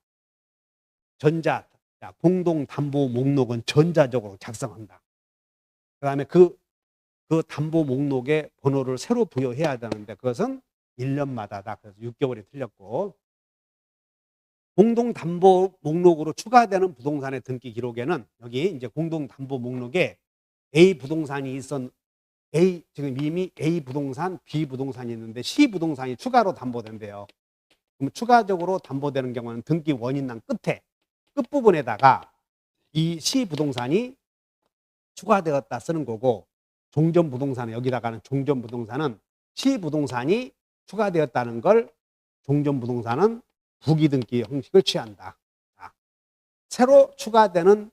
공동담보 목록은 전자적으로 작성한다. 그 다음에 그 담보 목록의 번호를 새로 부여해야 되는데 그것은 1년마다다. 그래서 6개월이 틀렸고, 공동담보 목록으로 추가되는 부동산의 등기 기록에는 여기 이제 공동담보 목록에 A 부동산이 지금 이미 A 부동산, B 부동산이 있는데 C 부동산이 추가로 담보된대요. 그럼 추가적으로 담보되는 경우는 등기 원인란 끝부분에다가 이 C 부동산이 추가되었다 쓰는 거고, 종전 부동산은 여기다가는 종전 부동산은 C 부동산이 추가되었다는 걸 종전 부동산은 부기등기 형식을 취한다. 새로 추가되는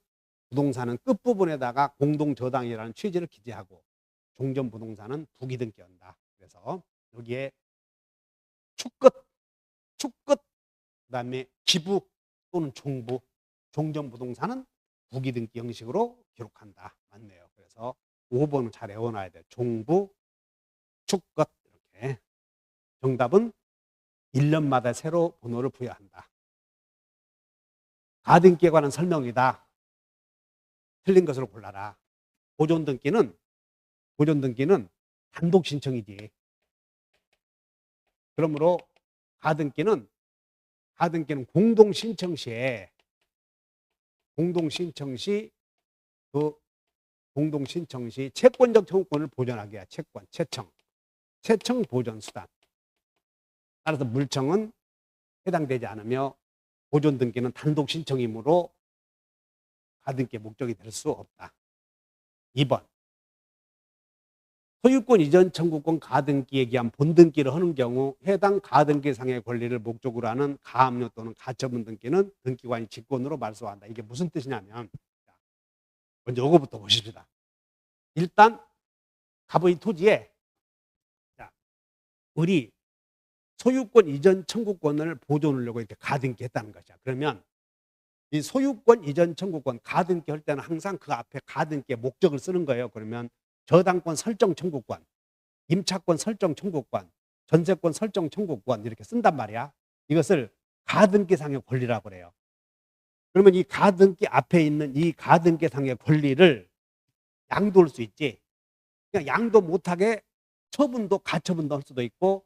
부동산은 끝부분에다가 공동저당이라는 취지를 기재하고 종전 부동산은 부기등기한다. 그래서 여기에 축끝, 그다음에 기부 또는 종부, 종전 부동산은 부기등기 형식으로 기록한다. 맞네요. 그래서 5번은 잘 외워놔야 돼요. 종부, 축끝 이렇게. 정답은 1년마다 새로 번호를 부여한다. 가등기에 관한 설명이다. 틀린 것으로 골라라. 보존등기는 단독 신청이지. 그러므로 가등기는 공동 신청 시에 채권적 청구권을 보존하게 해야 채청 보존 수단. 따라서 물청은 해당되지 않으며 보존등기는 단독 신청이므로 가등기의 목적이 될 수 없다. 2번. 소유권 이전 청구권 가등기에 기한 본등기를 하는 경우 해당 가등기상의 권리를 목적으로 하는 가압류 또는 가처분 등기는 등기관이 직권으로 말소한다. 이게 무슨 뜻이냐면, 먼저 이거부터 보십시다. 일단 갑의 토지에 우리 소유권 이전 청구권을 보존하려고 이렇게 가등기 했다는 것이야. 그러면 이 소유권 이전 청구권 가등기 할 때는 항상 그 앞에 가등기의 목적을 쓰는 거예요. 그러면 저당권 설정 청구권, 임차권 설정 청구권, 전세권 설정 청구권 이렇게 쓴단 말이야. 이것을 가등기상의 권리라고 그래요. 그러면 이 가등기 앞에 있는 이 가등기상의 권리를 양도할 수 있지. 그냥 양도 못하게 처분도 가처분도 할 수도 있고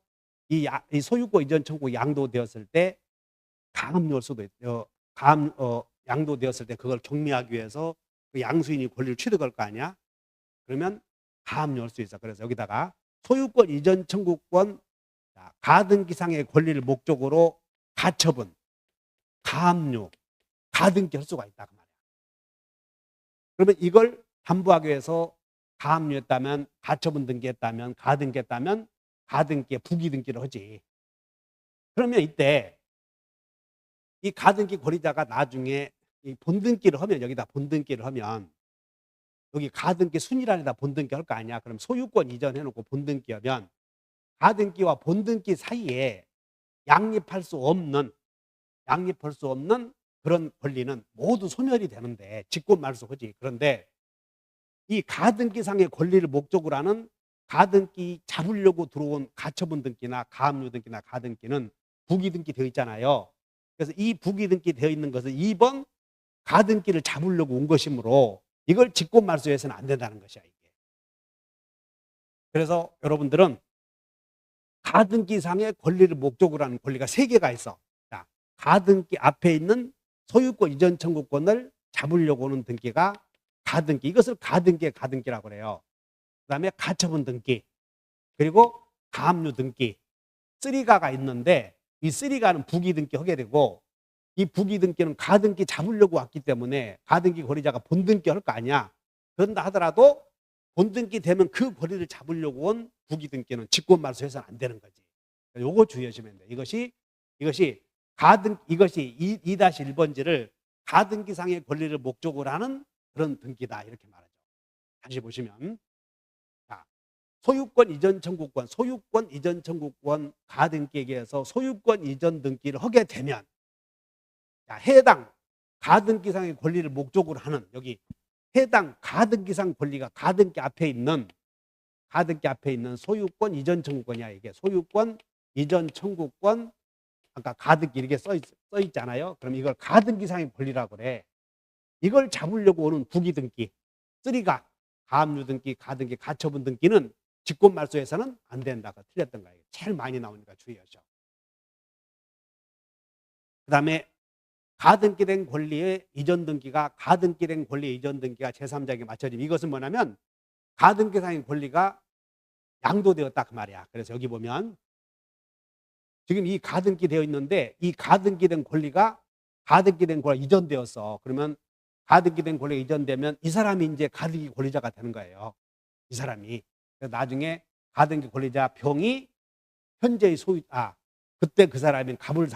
이 소유권 이전 청구 양도되었을 때 가압류할 수도 있고 양도되었을 때 그걸 경미하기 위해서 그 양수인이 권리를 취득할 거 아니야. 그러면 가압류할 수 있어. 그래서 여기다가 소유권 이전 청구권 가등기상의 권리를 목적으로 가처분, 가압류, 가등기 할 수가 있다 그 말이야. 그러면 이걸 담보하기 위해서 가압류했다면, 가처분 등기했다면, 가등기했다면 가등기에 부기등기를 하지. 그러면 이때 이 가등기 권리자가 나중에 이 본등기를 하면, 여기다 본등기를 하면 여기 가등기 순위란에다 본등기 할 거 아니야. 그럼 소유권 이전해놓고 본등기 하면 가등기와 본등기 사이에 양립할 수 없는 그런 권리는 모두 소멸이 되는데 직권 말소하지. 그런데 이 가등기상의 권리를 목적으로 하는 가등기 잡으려고 들어온 가처분 등기나 가압류 등기나 가등기는 부기등기 되어 있잖아요. 그래서 이 부기등기 되어 있는 것은 2번 가등기를 잡으려고 온 것이므로 이걸 직권 말소해서는 안 된다는 것이야. 이게. 그래서 여러분들은 가등기상의 권리를 목적으로 하는 권리가 3개가 있어. 자, 가등기 앞에 있는 소유권 이전 청구권을 잡으려고 하는 등기가 가등기. 이것을 가등기의 가등기라고 그래요. 그 다음에 가처분 등기, 그리고 가압류 등기, 쓰리가가 있는데 이 쓰리가는 부기등기 하게 되고 이 부기등기는 가등기 잡으려고 왔기 때문에 가등기 권리자가 본등기 할 거 아니야. 그런다 하더라도 본등기 되면 그 권리를 잡으려고 온 부기등기는 직권 말소해서는 안 되는 거지. 요거 주의하시면 돼. 이것이 2-1번지를 가등기상의 권리를 목적으로 하는 그런 등기다 이렇게 말하죠. 다시 보시면 자, 소유권 이전 청구권 가등기에 의해서 소유권 이전 등기를 하게 되면 자, 해당 가등기상의 권리를 목적으로 하는 여기 해당 가등기상 권리가 가등기 앞에 있는 소유권 이전 청구권이야. 이게 소유권 이전 청구권 아까 가등기 이렇게 써 있잖아요. 그럼 이걸 가등기상의 권리라고 그래. 이걸 잡으려고 오는 부기등기, 쓰리가 가압류 등기, 가등기, 가처분 등기는 직권 말소해서는 안 된다가 틀렸던 거예요. 제일 많이 나오니까 주의하셔. 그 다음에 가등기된 권리의 이전 등기가 제3자에게 맞춰지면 이것은 뭐냐면 가등기상의 권리가 양도되었다 그 말이야. 그래서 여기 보면 지금 이 가등기 되어 있는데 이 가등기된 권리가 이전되었어. 그러면 가등기된 권리가 이전되면 이 사람이 이제 가등기 권리자가 되는 거예요. 이 사람이. 그래서 나중에 가등기 권리자 병이 현재의 그때 그 사람이 갑을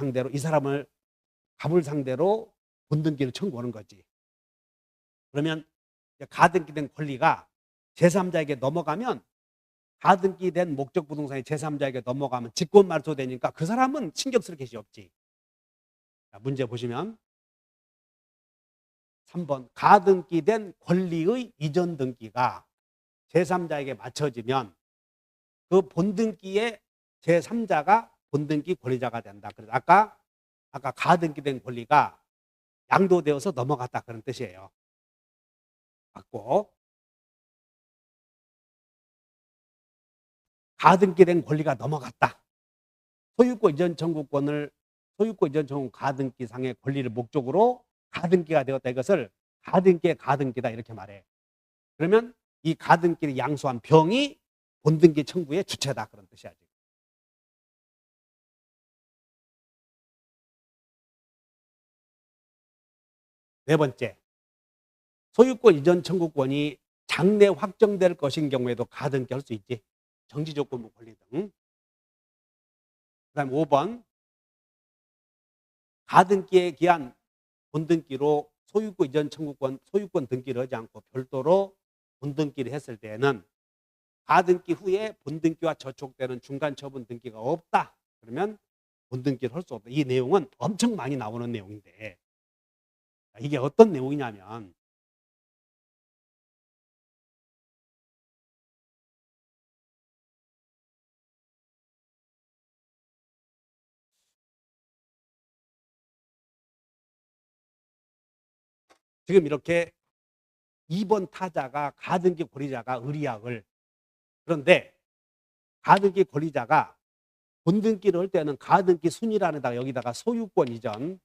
상대로 본등기를 청구하는 거지. 그러면 가등기된 권리가 제3자에게 넘어가면 가등기된 목적 부동산이 제3자에게 넘어가면 직권 말소되니까 그 사람은 신경 쓸 것이 없지. 자, 문제 보시면 3번 가등기된 권리의 이전 등기가 제3자에게 맞춰지면 그 본등기의 제3자가 본등기 권리자가 된다. 그래서 아까 가등기된 권리가 양도되어서 넘어갔다 그런 뜻이에요. 맞고 가등기된 권리가 넘어갔다. 소유권 이전 청구권 가등기상의 권리를 목적으로 가등기가 되었다. 이것을 가등기의 가등기다 이렇게 말해. 그러면 이 가등기를 양수한 병이 본등기 청구의 주체다 그런 뜻이야. 네 번째, 소유권 이전 청구권이 장래 확정될 것인 경우에도 가등기 할 수 있지. 정지조건부 권리 등. 그다음 5번 가등기에 기한 본등기로 소유권 이전 청구권, 소유권 등기를 하지 않고 별도로 본등기를 했을 때에는 가등기 후에 본등기와 저촉되는 중간 처분 등기가 없다. 그러면 본등기를 할 수 없다. 이 내용은 엄청 많이 나오는 내용인데 이게 어떤 내용이냐면 지금 이렇게 2번 타자가 가등기 권리자가 의리약을 그런데 가등기 권리자가 본등기를 할 때는 가등기 순위란에다가 여기다가 소유권 이전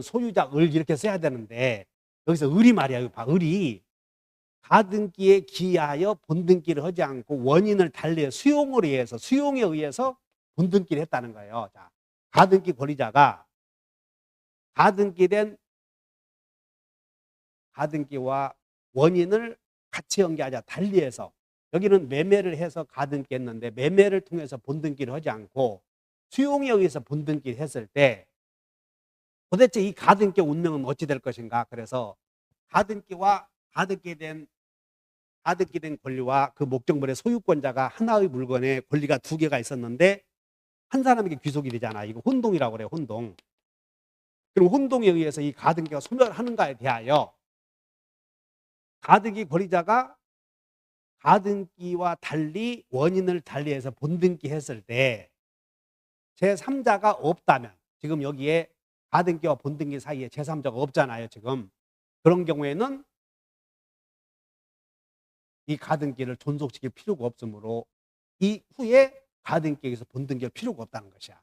소유자 을 이렇게 써야 되는데 여기서 을이 말이야. 이거 봐. 을이 가등기에 기하여 본등기를 하지 않고 원인을 달리 수용에 의해서 본등기를 했다는 거예요. 자, 가등기 권리자가 가등기와 원인을 같이 연계하자 달리해서 여기는 매매를 해서 가등기 했는데 매매를 통해서 본등기를 하지 않고 수용에 의해서 본등기를 했을 때 도대체 이 가등기의 운명은 어찌 될 것인가. 그래서 가등기와 가등기 된 권리와 그 목적물의 소유권자가 하나의 물건에 권리가 두 개가 있었는데 한 사람에게 귀속이 되잖아. 이거 혼동이라고 그래요. 혼동. 그럼 혼동에 의해서 이 가등기가 소멸하는가에 대하여 가등기 권리자가 가등기와 달리 원인을 달리해서 본등기 했을 때 제3자가 없다면 지금 여기에 가등기와 본등기 사이에 제3자가 없잖아요. 지금 그런 경우에는 이 가등기를 존속시킬 필요가 없으므로 이 후에 가등기에서 본등기할 필요가 없다는 것이야.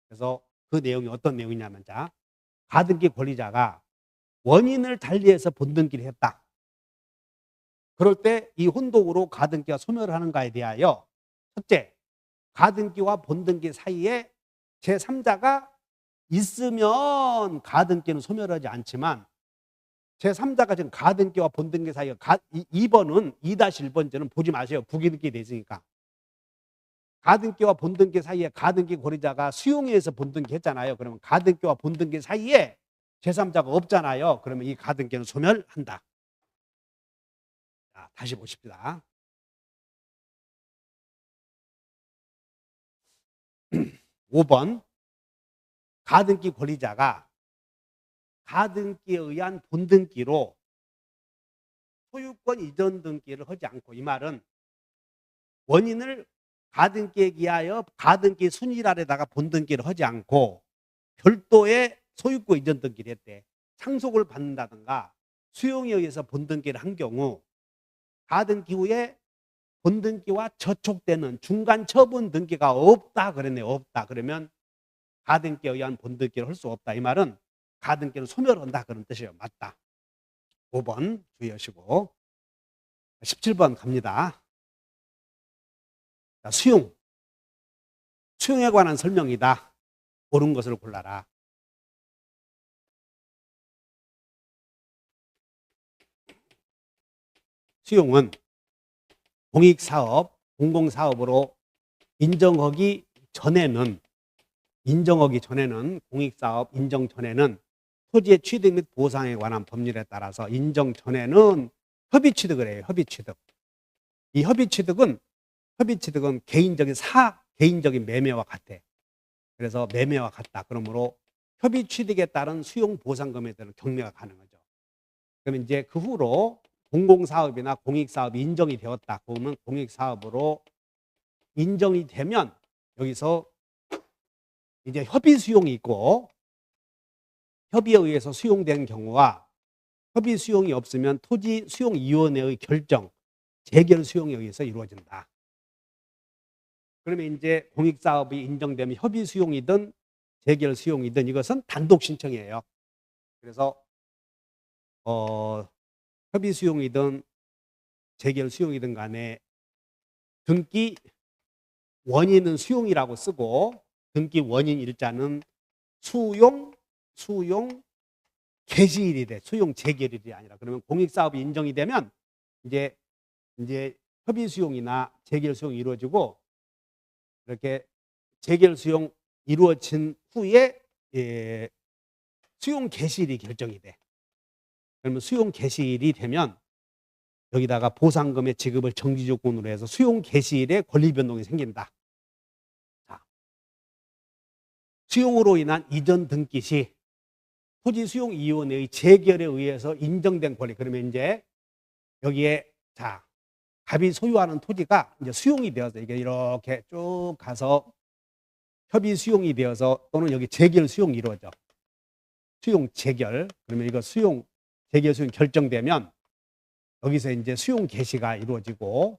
그래서 그 내용이 어떤 내용이냐면 자, 가등기 권리자가 원인을 달리해서 본등기를 했다. 그럴 때 이 혼동으로 가등기가 소멸을 하는가에 대하여 첫째, 가등기와 본등기 사이에 제3자가 있으면 가등기는 소멸하지 않지만 제3자가 지금 가등기와 본등기 사이에 2번은 2-1번째는 보지 마세요. 부기등기 돼 있으니까. 가등기와 본등기 사이에 가등기 권리자가 수용에 의해서 본등기 했잖아요. 그러면 가등기와 본등기 사이에 제3자가 없잖아요. 그러면 이 가등기는 소멸한다. 자, 다시 보십시다. 5번 가등기 권리자가 가등기에 의한 본등기로 소유권 이전 등기를 하지 않고 이 말은 원인을 가등기에 기하여 가등기 순위란에다가 본등기를 하지 않고 별도의 소유권 이전 등기를 했대. 상속을 받는다든가 수용에 의해서 본등기를 한 경우 가등기 후에 본등기와 저촉되는 중간 처분 등기가 없다 그랬네요. 없다. 그러면 가등기에 의한 본등기를 할 수 없다. 이 말은 가등기를 소멸한다 그런 뜻이에요. 맞다. 5번 주의하시고 17번 갑니다. 자, 수용에 관한 설명이다. 옳은 것을 골라라. 수용은 공익사업, 공공사업으로 인정하기 전에는 공익사업 인정 전에는 토지의 취득 및 보상에 관한 법률에 따라서 인정 전에는 협의 취득을 해요. 협의 취득. 이 협의 취득은 개인적인 매매와 같아. 그래서 매매와 같다. 그러므로 협의 취득에 따른 수용 보상금에 대한 경매가 가능하죠. 그러면 이제 그 후로 공공사업이나 공익사업이 인정이 되었다. 그러면 공익사업으로 인정이 되면 여기서 이제 협의 수용이 있고 협의에 의해서 수용된 경우와 협의 수용이 없으면 토지수용위원회의 결정, 재결 수용에 의해서 이루어진다. 그러면 이제 공익사업이 인정되면 협의 수용이든 재결 수용이든 이것은 단독 신청이에요. 그래서 협의 수용이든 재결 수용이든 간에 등기 원인은 수용이라고 쓰고 등기 원인 일자는 수용, 개시일이 돼. 수용 재결일이 아니라. 그러면 공익사업이 인정이 되면 이제 협의 수용이나 재결 수용이 이루어지고, 이렇게 재결 수용 이루어진 후에 수용 개시일이 결정이 돼. 그러면 수용 개시일이 되면 여기다가 보상금의 지급을 정지 조건으로 해서 수용 개시일에 권리 변동이 생긴다. 자, 수용으로 인한 이전 등기 시 토지수용위원회의 재결에 의해서 인정된 권리. 그러면 이제 여기에 자, 갑이 소유하는 토지가 이제 수용이 되어서 이게 이렇게 쭉 가서 협의 수용이 되어서 또는 여기 재결 수용이 이루어져. 수용 재결. 그러면 이거 수용 재결 수용 결정되면 여기서 이제 수용 개시가 이루어지고,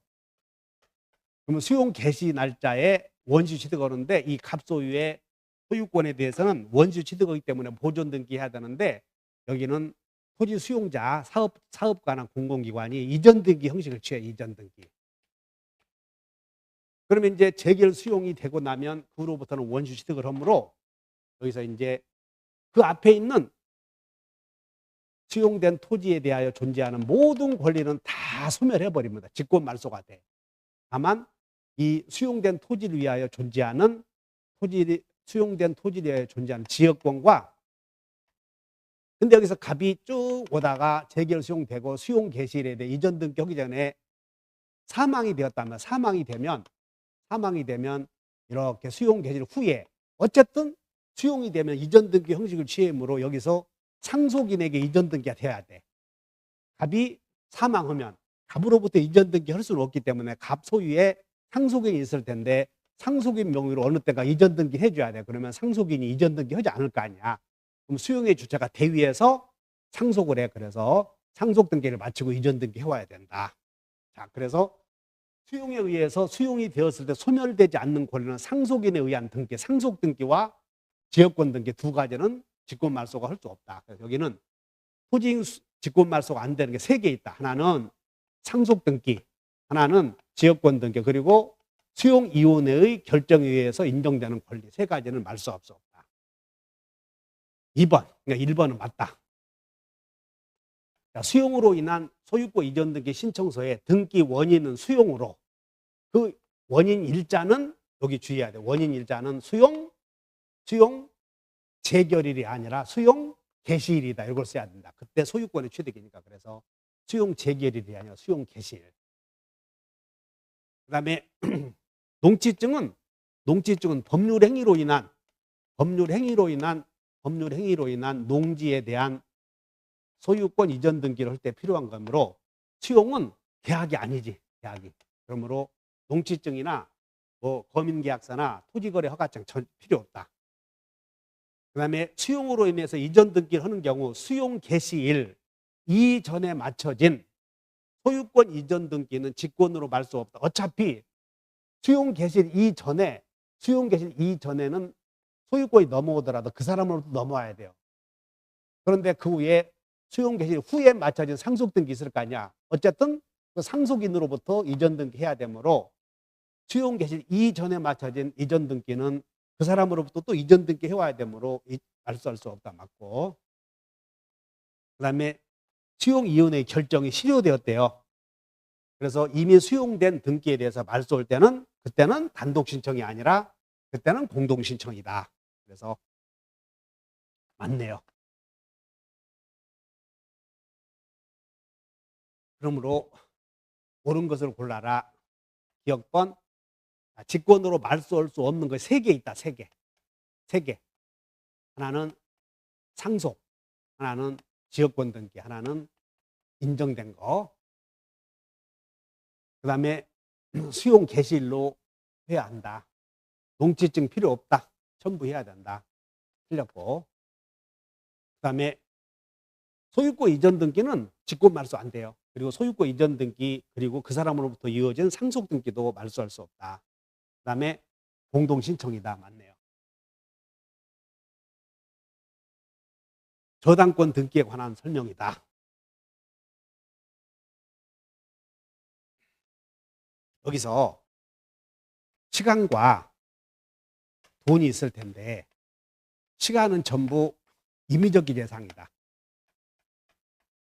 그러면 수용 개시 날짜에 원시 취득을 하는데 이 갑소유의 소유권에 대해서는 원시 취득이기 때문에 보존 등기해야 되는데, 여기는 토지 수용자 사업가나 공공기관이 이전 등기 형식을 취해. 이전 등기. 그러면 이제 재결 수용이 되고 나면 그로부터는 원시 취득을 하므로 여기서 이제 그 앞에 있는 수용된 토지에 대하여 존재하는 모든 권리는 다 소멸해 버립니다. 직권 말소가 돼. 다만 이 수용된 토지를 위하여 존재하는 수용된 토지에 대하여 존재하는 지역권과, 근데 여기서 갑이 쭉 오다가 재결 수용되고 수용 개시일에 대해 이전 등기 하기 전에 사망이 되었다면, 사망이 되면 이렇게 수용 개시일 후에 어쨌든 수용이 되면 이전 등기 형식을 취하므로 여기서 상속인에게 이전 등기가 돼야 돼. 갑이 사망하면 갑으로부터 이전 등기 할 수는 없기 때문에 갑 소유에 상속인이 있을 텐데 상속인 명의로 어느 때가 이전 등기 해줘야 돼. 그러면 상속인이 이전 등기 하지 않을 거 아니야. 그럼 수용의 주체가 대위해서 상속을 해. 그래서 상속 등기를 마치고 이전 등기 해와야 된다. 자, 그래서 수용에 의해서 수용이 되었을 때 소멸되지 않는 권리는 상속인에 의한 등기, 상속 등기와 지역권 등기 두 가지는 직권 말소가 할 수 없다. 그래서 여기는 토지 직권 말소가 안 되는 게 세 개 있다. 하나는 상속 등기, 하나는 지역권 등기, 그리고 수용위원회의 결정에 의해서 인정되는 권리 세 가지는 말소할 수 없다. 2번, 그러니까 1번은 맞다. 수용으로 인한 소유권 이전 등기 신청서의 등기 원인은 수용으로, 그 원인 일자는 여기 주의해야 돼. 원인 일자는 수용 재결일이 아니라 수용 개시일이다. 이걸 써야 된다. 그때 소유권의 취득이니까. 그래서 수용 재결일이 아니라 수용 개시일. 그 다음에 농지증은 법률 행위로 인한 농지에 대한 소유권 이전 등기를 할 때 필요한 거므로, 수용은 계약이 아니지. 계약이. 그러므로 농지증이나 뭐 거민계약서나 토지거래 허가증 필요 없다. 그 다음에 수용으로 인해서 이전 등기를 하는 경우 수용 개시일 이전에 맞춰진 소유권 이전 등기는 직권으로 말 수 없다. 어차피 수용 개시일 이전에는 소유권이 넘어오더라도 그 사람으로부터 넘어와야 돼요. 그런데 그 후에 수용 개시일 후에 맞춰진 상속 등기 있을 거 아니야. 어쨌든 그 상속인으로부터 이전 등기 해야 되므로 수용 개시일 이전에 맞춰진 이전 등기는 그 사람으로부터 또 이전 등기 해와야 되므로 말소할 수 없다. 맞고, 그 다음에 수용위원회의 결정이 실효되었대요. 그래서 이미 수용된 등기에 대해서 말소할 때는 그때는 단독 신청이 아니라 그때는 공동 신청이다. 그래서 맞네요. 그러므로 옳은 것을 골라라. 기억번, 직권으로 말소할 수 없는 거 3개 있다. 3개. 하나는 상속, 하나는 지역권 등기, 하나는 인정된 거. 그 다음에 수용 개시일로 해야 한다. 농지증 필요 없다. 첨부해야 된다. 틀렸고. 그 다음에 소유권 이전 등기는 직권 말소 안 돼요. 그리고 소유권 이전 등기, 그리고 그 사람으로부터 이어진 상속 등기도 말소할 수 없다. 그 다음에 공동 신청이다. 맞네요. 저당권 등기에 관한 설명이다. 여기서 시간과 돈이 있을 텐데, 시간은 전부 임의적 기재사항이다.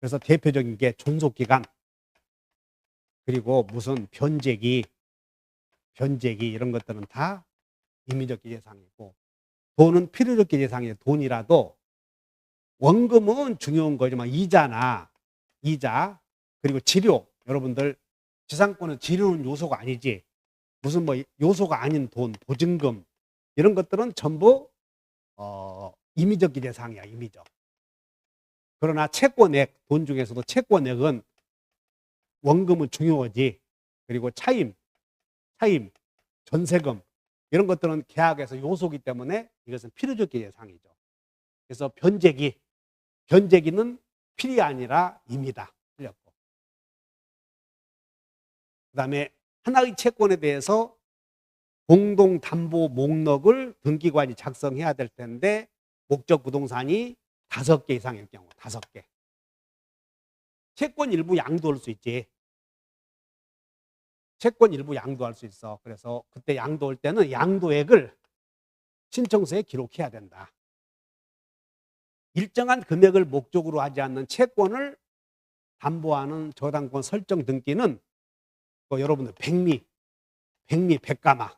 그래서 대표적인 게 존속기간, 그리고 무슨 변제기 이런 것들은 다 임의적 기재사항이고, 돈은 필요적 기재사항이에요. 돈이라도 원금은 중요한 거지만 이자, 그리고 지료, 여러분들 지상권은 지료는 요소가 아니지, 무슨 뭐 요소가 아닌 돈, 보증금 이런 것들은 전부 임의적 기재사항이야. 임의적. 그러나 채권액, 돈 중에서도 채권액은 원금은 중요하지. 그리고 차임, 전세금 이런 것들은 계약에서 요소기 때문에 이것은 필요적 기재사항이죠. 그래서 변제기는 필이 아니라 임의다. 틀렸고. 그 다음에 하나의 채권에 대해서 공동담보 목록을 등기관이 작성해야 될 텐데 목적 부동산이 5개 이상일 경우 5개. 채권 일부 양도할 수 있지. 채권 일부 양도할 수 있어. 그래서 그때 양도할 때는 양도액을 신청서에 기록해야 된다. 일정한 금액을 목적으로 하지 않는 채권을 담보하는 저당권 설정 등기는 여러분들 백가마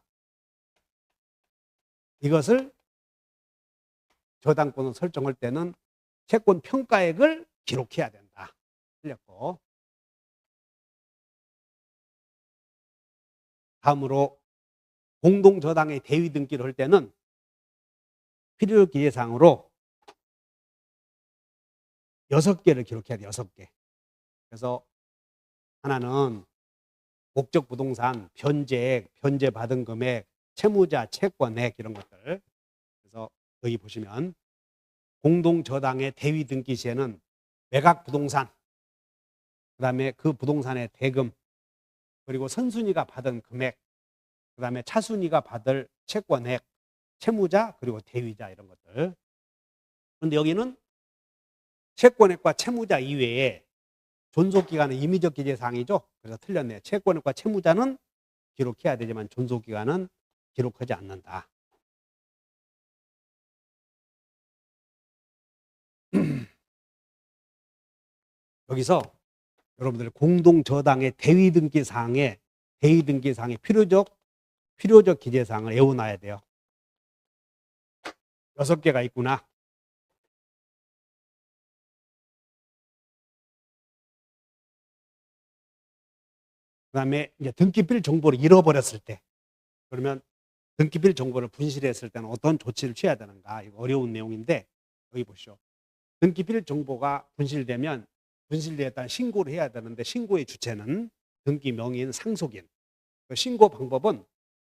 이것을 저당권을 설정할 때는 채권 평가액을 기록해야 된다. 틀렸고. 다음으로 공동저당의 대위 등기를 할 때는 필요 기재사항으로 6개를 기록해야 돼. 6개. 그래서 하나는 목적 부동산, 변제액, 변제받은 금액, 채무자, 채권액 이런 것들. 그래서 여기 보시면 공동저당의 대위 등기 시에는 매각 부동산, 그 다음에 그 부동산의 대금, 그리고 선순위가 받은 금액, 그 다음에 차순위가 받을 채권액, 채무자, 그리고 대위자 이런 것들. 그런데 여기는 채권액과 채무자 이외에 존속기간은 임의적 기재사항이죠. 그래서 틀렸네요. 채권액과 채무자는 기록해야 되지만 존속기간은 기록하지 않는다. 여기서 여러분들 공동저당의 대위등기사항에 필요적 기재사항을 외워놔야 돼요. 6개가 있구나. 그 다음에 이제 등기필 정보를 잃어버렸을 때, 그러면 등기필 정보를 분실했을 때는 어떤 조치를 취해야 되는가? 이거 어려운 내용인데 여기 보시죠. 등기필 정보가 분실되었다는 신고를 해야 되는데 신고의 주체는 등기 명의인 상속인. 그 신고 방법은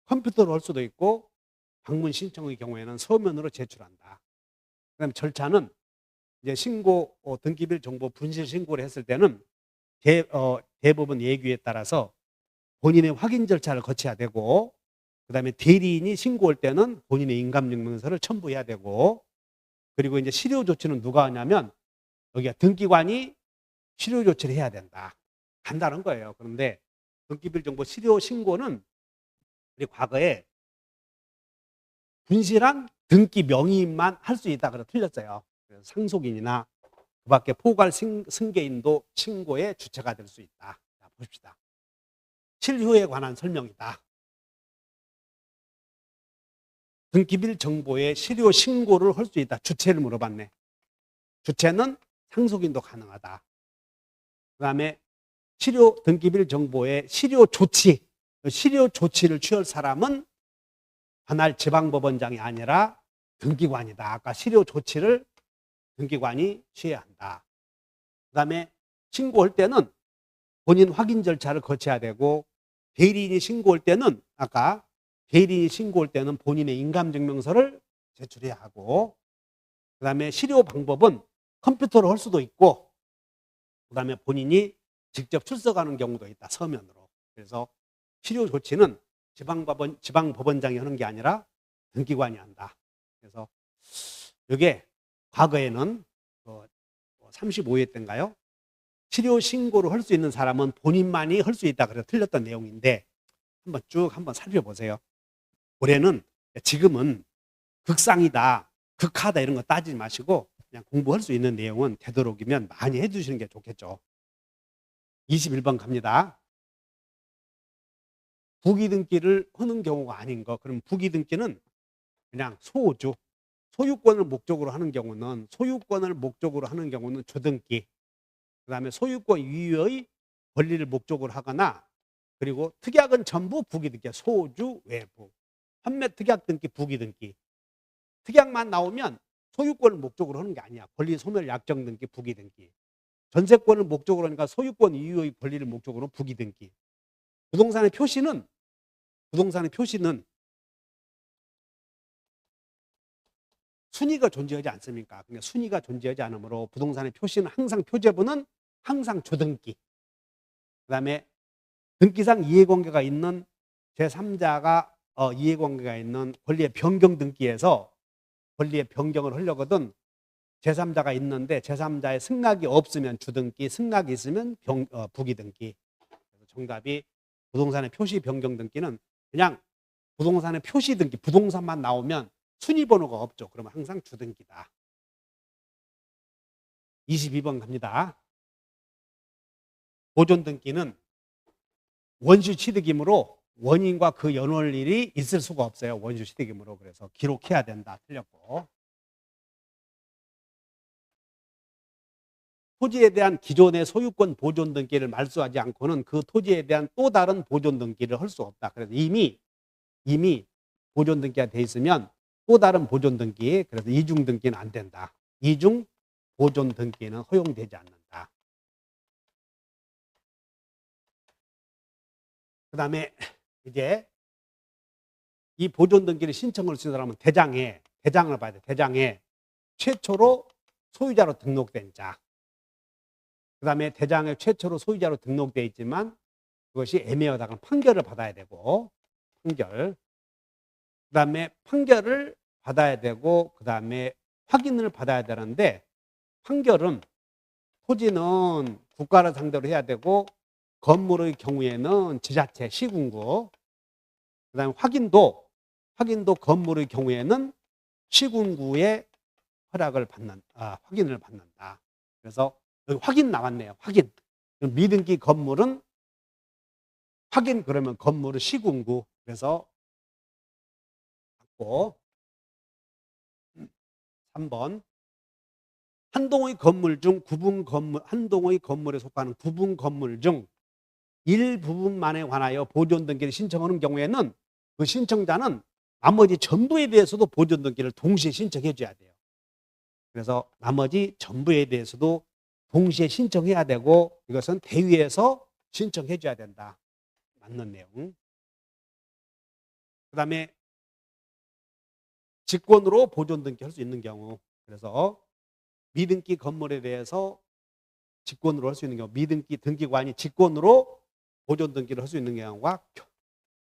컴퓨터로 할 수도 있고 방문 신청의 경우에는 서면으로 제출한다. 그다음에 절차는 이제 등기필 정보 분실 신고를 했을 때는 대법원 예규에 따라서 본인의 확인 절차를 거쳐야 되고, 그 다음에 대리인이 신고할 때는 본인의 인감증명서를 첨부해야 되고, 그리고 이제 실효 조치는 누가 하냐면 여기가 등기관이 실효 조치를 해야 된다. 간단한 거예요. 그런데 등기필 정보 실효 신고는 우리 과거에 분실한 등기 명의인만 할 수 있다. 그래서 틀렸어요. 그래서 상속인이나 그 밖에 포괄 승계인도 신고의 주체가 될 수 있다. 자, 봅시다. 실효에 관한 설명이다. 등기필 정보의 실효 신고를 할 수 있다. 주체를 물어봤네. 주체는 상속인도 가능하다. 그 다음에 등기필 정보의 실효 조치를 취할 사람은 관할 지방법원장이 아니라 등기관이다. 아까 실효 조치를 등기관이 취해야 한다. 그 다음에 신고할 때는 본인 확인 절차를 거쳐야 되고, 대리인이 신고할 때는 본인의 인감증명서를 제출해야 하고, 그 다음에 실효 방법은 컴퓨터로 할 수도 있고, 그 다음에 본인이 직접 출석하는 경우도 있다. 서면으로. 그래서 실효 조치는 지방법원장이 하는 게 아니라 등기관이 한다. 그래서 이게 과거에는 35회 때인가요? 실효 신고를 할 수 있는 사람은 본인만이 할 수 있다. 그래서 틀렸던 내용인데 한번 살펴보세요. 지금은 극상이다, 극하다 이런 거 따지지 마시고 그냥 공부할 수 있는 내용은 되도록이면 많이 해주시는 게 좋겠죠. 21번 갑니다. 부기등기를 하는 경우가 아닌 거. 그럼 부기등기는 그냥 소주, 소유권을 목적으로 하는 경우는 주등기, 그 다음에 소유권 이외의 권리를 목적으로 하거나, 그리고 특약은 전부 부기등기, 소주 외부, 판매 특약 등기, 부기등기. 특약만 나오면 소유권을 목적으로 하는 게 아니야. 권리 소멸 약정 등기, 부기등기. 전세권을 목적으로 하니까 소유권 이외의 권리를 목적으로 부기등기. 부동산의 표시는 순위가 존재하지 않습니까? 그러니까 순위가 존재하지 않으므로 부동산의 표시는 항상, 표제부는 항상 주등기. 그 다음에 등기상 이해관계가 있는 제3자가 이해관계가 있는 권리의 변경 등기에서 권리의 변경을 하려거든 제3자가 있는데 제3자의 승낙이 없으면 주등기, 승낙이 있으면 부기등기. 그래서 정답이 부동산의 표시 변경 등기는 그냥 부동산의 표시 등기, 부동산만 나오면 순위 번호가 없죠. 그러면 항상 주등기다. 22번 갑니다. 보존 등기는 원시 취득이므로 원인과 그 연월일이 있을 수가 없어요. 원시 취득이므로. 그래서 기록해야 된다. 틀렸고. 토지에 대한 기존의 소유권 보존 등기를 말소하지 않고는 그 토지에 대한 또 다른 보존 등기를 할 수 없다. 그래서 이미 보존 등기가 돼 있으면 또 다른 보존 등기, 그래서 이중 등기는 안 된다. 이중 보존 등기는 허용되지 않는다. 그 다음에 이제 이 보존 등기를 신청할 수 있는 사람은 대장을 봐야 돼. 대장에 최초로 소유자로 등록된 자. 그 다음에 대장에 최초로 소유자로 등록되어 있지만 그것이 애매하다면 판결을 받아야 되고, 판결. 그 다음에 판결을 받아야 되고, 그 다음에 확인을 받아야 되는데, 판결은 토지는 국가를 상대로 해야 되고, 건물의 경우에는 지자체, 시군구, 그 다음에 확인도 건물의 경우에는 시군구의 확인을 받는다. 그래서 여기 확인 나왔네요. 확인. 미등기 건물은 확인, 그러면 건물은 시군구. 그래서 3번. 한 동의 건물 중 한 동의 건물에 속하는 구분 건물 중 일부분만에 관하여 보존 등기를 신청하는 경우에는 그 신청자는 나머지 전부에 대해서도 보존 등기를 동시에 신청해 줘야 돼요. 그래서 나머지 전부에 대해서도 동시에 신청해야 되고, 이것은 대위에서 신청해 줘야 된다. 맞는 내용. 그 다음에 직권으로 보존 등기 할 수 있는 경우, 그래서 미등기 건물에 대해서 직권으로 할 수 있는 경우, 미등기 등기관이 직권으로 보존 등기를 할 수 있는 경우가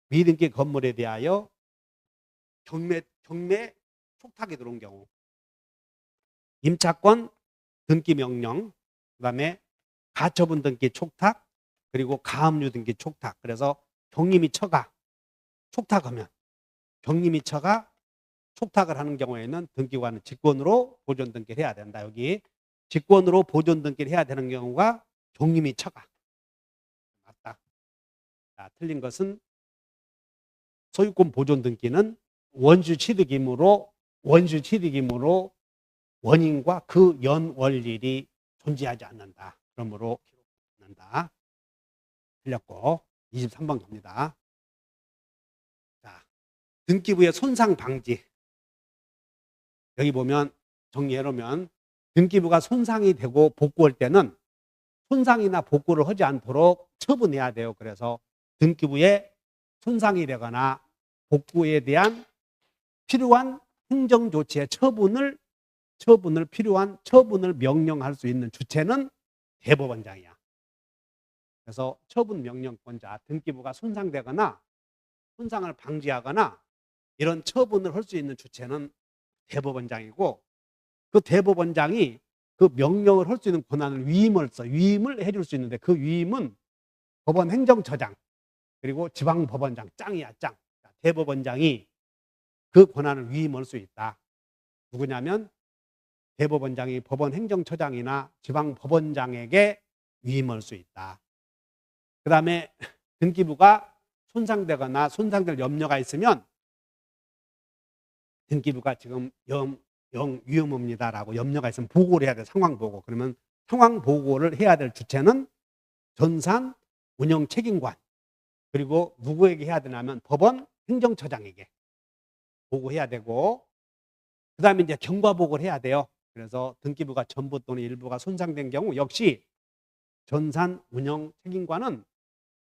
미등기 건물에 대하여 경매 촉탁이 들어온 경우, 임차권 등기 명령, 그 다음에 가처분 등기 촉탁, 그리고 가압류 등기 촉탁. 그래서 경림이 처가 촉탁하면, 경림이 처가 촉탁을 하는 경우에는 등기관은 직권으로 보존 등기를 해야 된다. 여기 직권으로 보존 등기를 해야 되는 경우가 경림이 처가. 맞다. 자, 틀린 것은 소유권 보존 등기는 원시 취득이므로 원인과 그 연월일이 존재하지 않는다. 그러므로 기록한다. 틀렸고 23번 갑니다. 자, 등기부의 손상 방지. 여기 보면 정리해 놓으면 등기부가 손상이 되고 복구할 때는 손상이나 복구를 하지 않도록 처분해야 돼요. 그래서 등기부에 손상이 되거나 복구에 대한 필요한 행정조치의 처분을 명령할 수 있는 주체는 대법원장이야. 그래서 처분 명령권자, 등기부가 손상되거나 손상을 방지하거나 이런 처분을 할 수 있는 주체는 대법원장이고, 그 대법원장이 그 명령을 할 수 있는 권한을 위임을 해줄 수 있는데, 그 위임은 법원 행정처장 그리고 지방법원장, 짱이야 짱. 대법원장이 그 권한을 위임할 수 있다. 누구냐면 대법원장이 법원 행정처장이나 지방법원장에게 위임할 수 있다. 그 다음에 등기부가 손상되거나 손상될 염려가 있으면 등기부가 지금 영 위험합니다라고 염려가 있으면 보고를 해야 돼. 상황 보고. 그러면 상황 보고를 해야 될 주체는 전산 운영 책임관, 그리고 누구에게 해야 되냐면 법원 행정처장에게 보고해야 되고, 그 다음에 이제 경과 보고를 해야 돼요. 그래서 등기부가 전부 또는 일부가 손상된 경우 역시 전산 운영 책임관은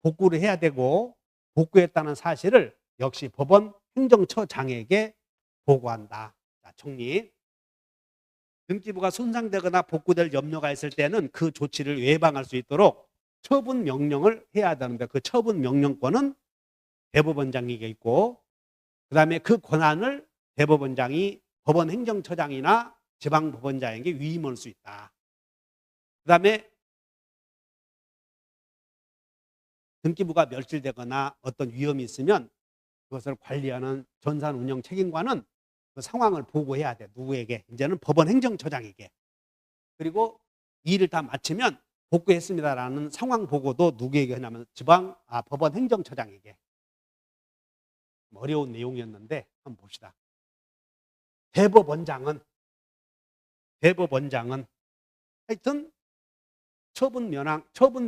복구를 해야 되고, 복구했다는 사실을 역시 법원 행정처장에게 보고한다. 자, 정리. 등기부가 손상되거나 복구될 염려가 있을 때는 그 조치를 예방할 수 있도록 처분 명령을 해야 되는데, 그 처분 명령권은 대법원장에게 있고, 그 다음에 그 권한을 대법원장이 법원 행정처장이나 지방법원장에게 위임할 수 있다. 그 다음에 등기부가 멸실되거나 어떤 위험이 있으면 그것을 관리하는 전산 운영 책임관은 그 상황을 보고해야 돼. 누구에게? 이제는 법원 행정처장에게. 그리고 이 일을 다 마치면 복구했습니다라는 상황 보고도 누구에게 하냐면 법원 행정처장에게. 어려운 내용이었는데 한번 봅시다. 대법원장은 하여튼 처분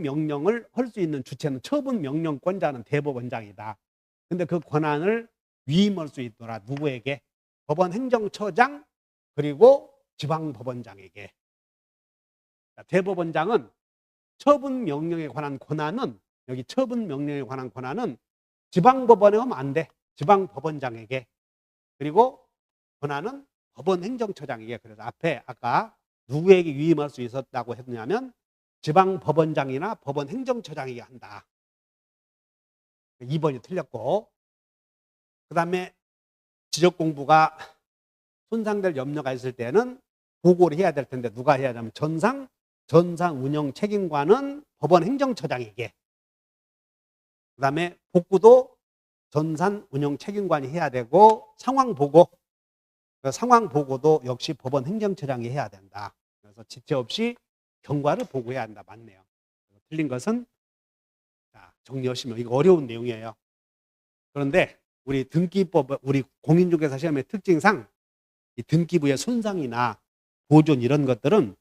명령을 할 수 있는 주체는, 처분 명령권자는 대법원장이다. 근데 그 권한을 위임할 수 있더라. 누구에게? 법원 행정처장 그리고 지방법원장에게. 대법원장은 처분 명령에 관한 권한은, 여기 처분 명령에 관한 권한은 지방법원에 하면 안 돼. 지방법원장에게. 그리고 권한은 법원 행정처장에게. 그래서 앞에 아까 누구에게 위임할 수 있었다고 했냐면 지방법원장이나 법원 행정처장에게 한다. 2번이 틀렸고, 그 다음에 지적공부가 손상될 염려가 있을 때는 보고를 해야 될 텐데 누가 해야 하냐면 전산 운영 책임관은 법원 행정처장에게, 그 다음에 복구도 전산 운영 책임관이 해야 되고, 상황 보고도 역시 법원 행정처장이 해야 된다. 그래서 지체 없이 경과를 보고해야 한다. 맞네요. 틀린 것은, 자, 정리하시면 이거 어려운 내용이에요. 그런데 우리 등기법, 우리 공인중개사 시험의 특징상 이 등기부의 손상이나 보존 이런 것들은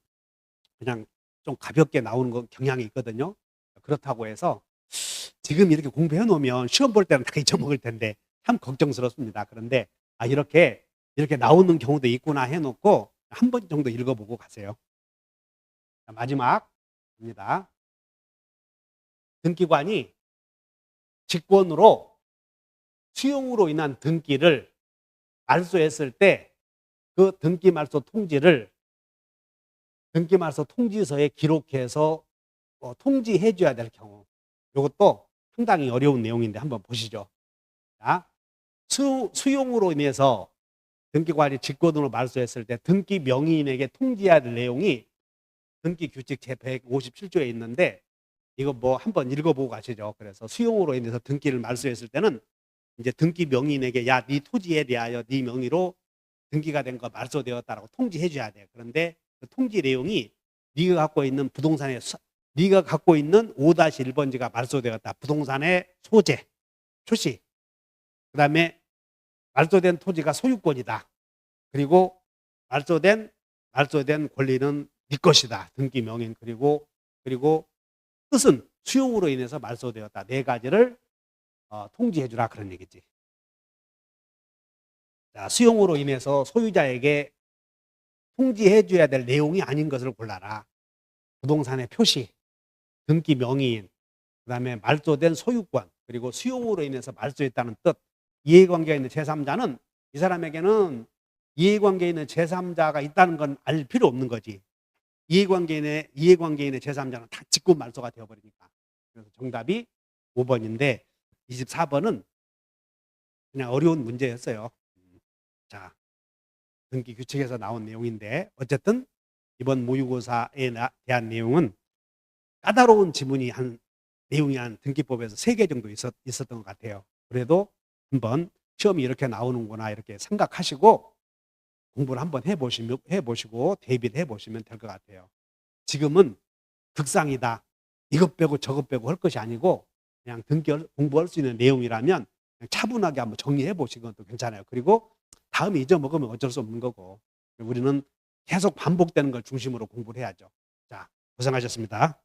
그냥 좀 가볍게 나오는 경향이 있거든요. 그렇다고 해서 지금 이렇게 공부해 놓으면 시험 볼 때는 다 잊어먹을 텐데 참 걱정스럽습니다. 그런데 이렇게 나오는 경우도 있구나 해놓고 한 번 정도 읽어보고 가세요. 자, 마지막입니다. 등기관이 직권으로 수용으로 인한 등기를 말소했을 때 그 등기 말소 통지를 등기 말소 통지서에 기록해서 통지해 줘야 될 경우, 이것도 상당히 어려운 내용인데 한번 보시죠. 자, 수용으로 인해서 등기관이 직권으로 말소했을 때 등기 명의인에게 통지해야 될 내용이 등기규칙 제157조에 있는데, 이거 뭐 한번 읽어보고 가시죠. 그래서 수용으로 인해서 등기를 말소했을 때는 이제 등기 명의인에게 네 토지에 대하여 네 명의로 등기가 된 거 말소되었다라고 통지해 줘야 돼. 그런데 그 통지 내용이 네가 갖고 있는 부동산의 네가 갖고 있는 5-1번지가 말소되었다. 부동산의 소재, 표시. 그다음에 말소된 토지가 소유권이다. 그리고 말소된 권리는 네 것이다. 등기 명인. 그리고 뜻은 수용으로 인해서 말소되었다. 4가지를 통지해 주라 그런 얘기지. 자, 수용으로 인해서 소유자에게 통지해 줘야 될 내용이 아닌 것을 골라라. 부동산의 표시, 등기 명의인, 그다음에 말소된 소유권, 그리고 수용으로 인해서 말소했다는 뜻. 이해관계가 있는 제3자는 이 사람에게는 이해관계에 있는 제3자가 있다는 건 알 필요 없는 거지. 이해관계인의 제3자는 다 직권 말소가 되어버리니까. 그래서 정답이 5번인데 24번은 그냥 어려운 문제였어요. 자, 등기 규칙에서 나온 내용인데 어쨌든 이번 모의고사에 대한 내용은 까다로운 지문이 내용이 한 등기법에서 3개 정도 있었던 것 같아요. 그래도 한번 시험이 이렇게 나오는구나 이렇게 생각하시고 공부를 한번 해보시고 대비를 해보시면 될 것 같아요. 지금은 극상이다. 이것 빼고 저것 빼고 할 것이 아니고 그냥 등기 공부할 수 있는 내용이라면 그냥 차분하게 한번 정리해 보시는 것도 괜찮아요. 그리고 다음에 잊어먹으면 어쩔 수 없는 거고 우리는 계속 반복되는 걸 중심으로 공부를 해야죠. 자, 고생하셨습니다.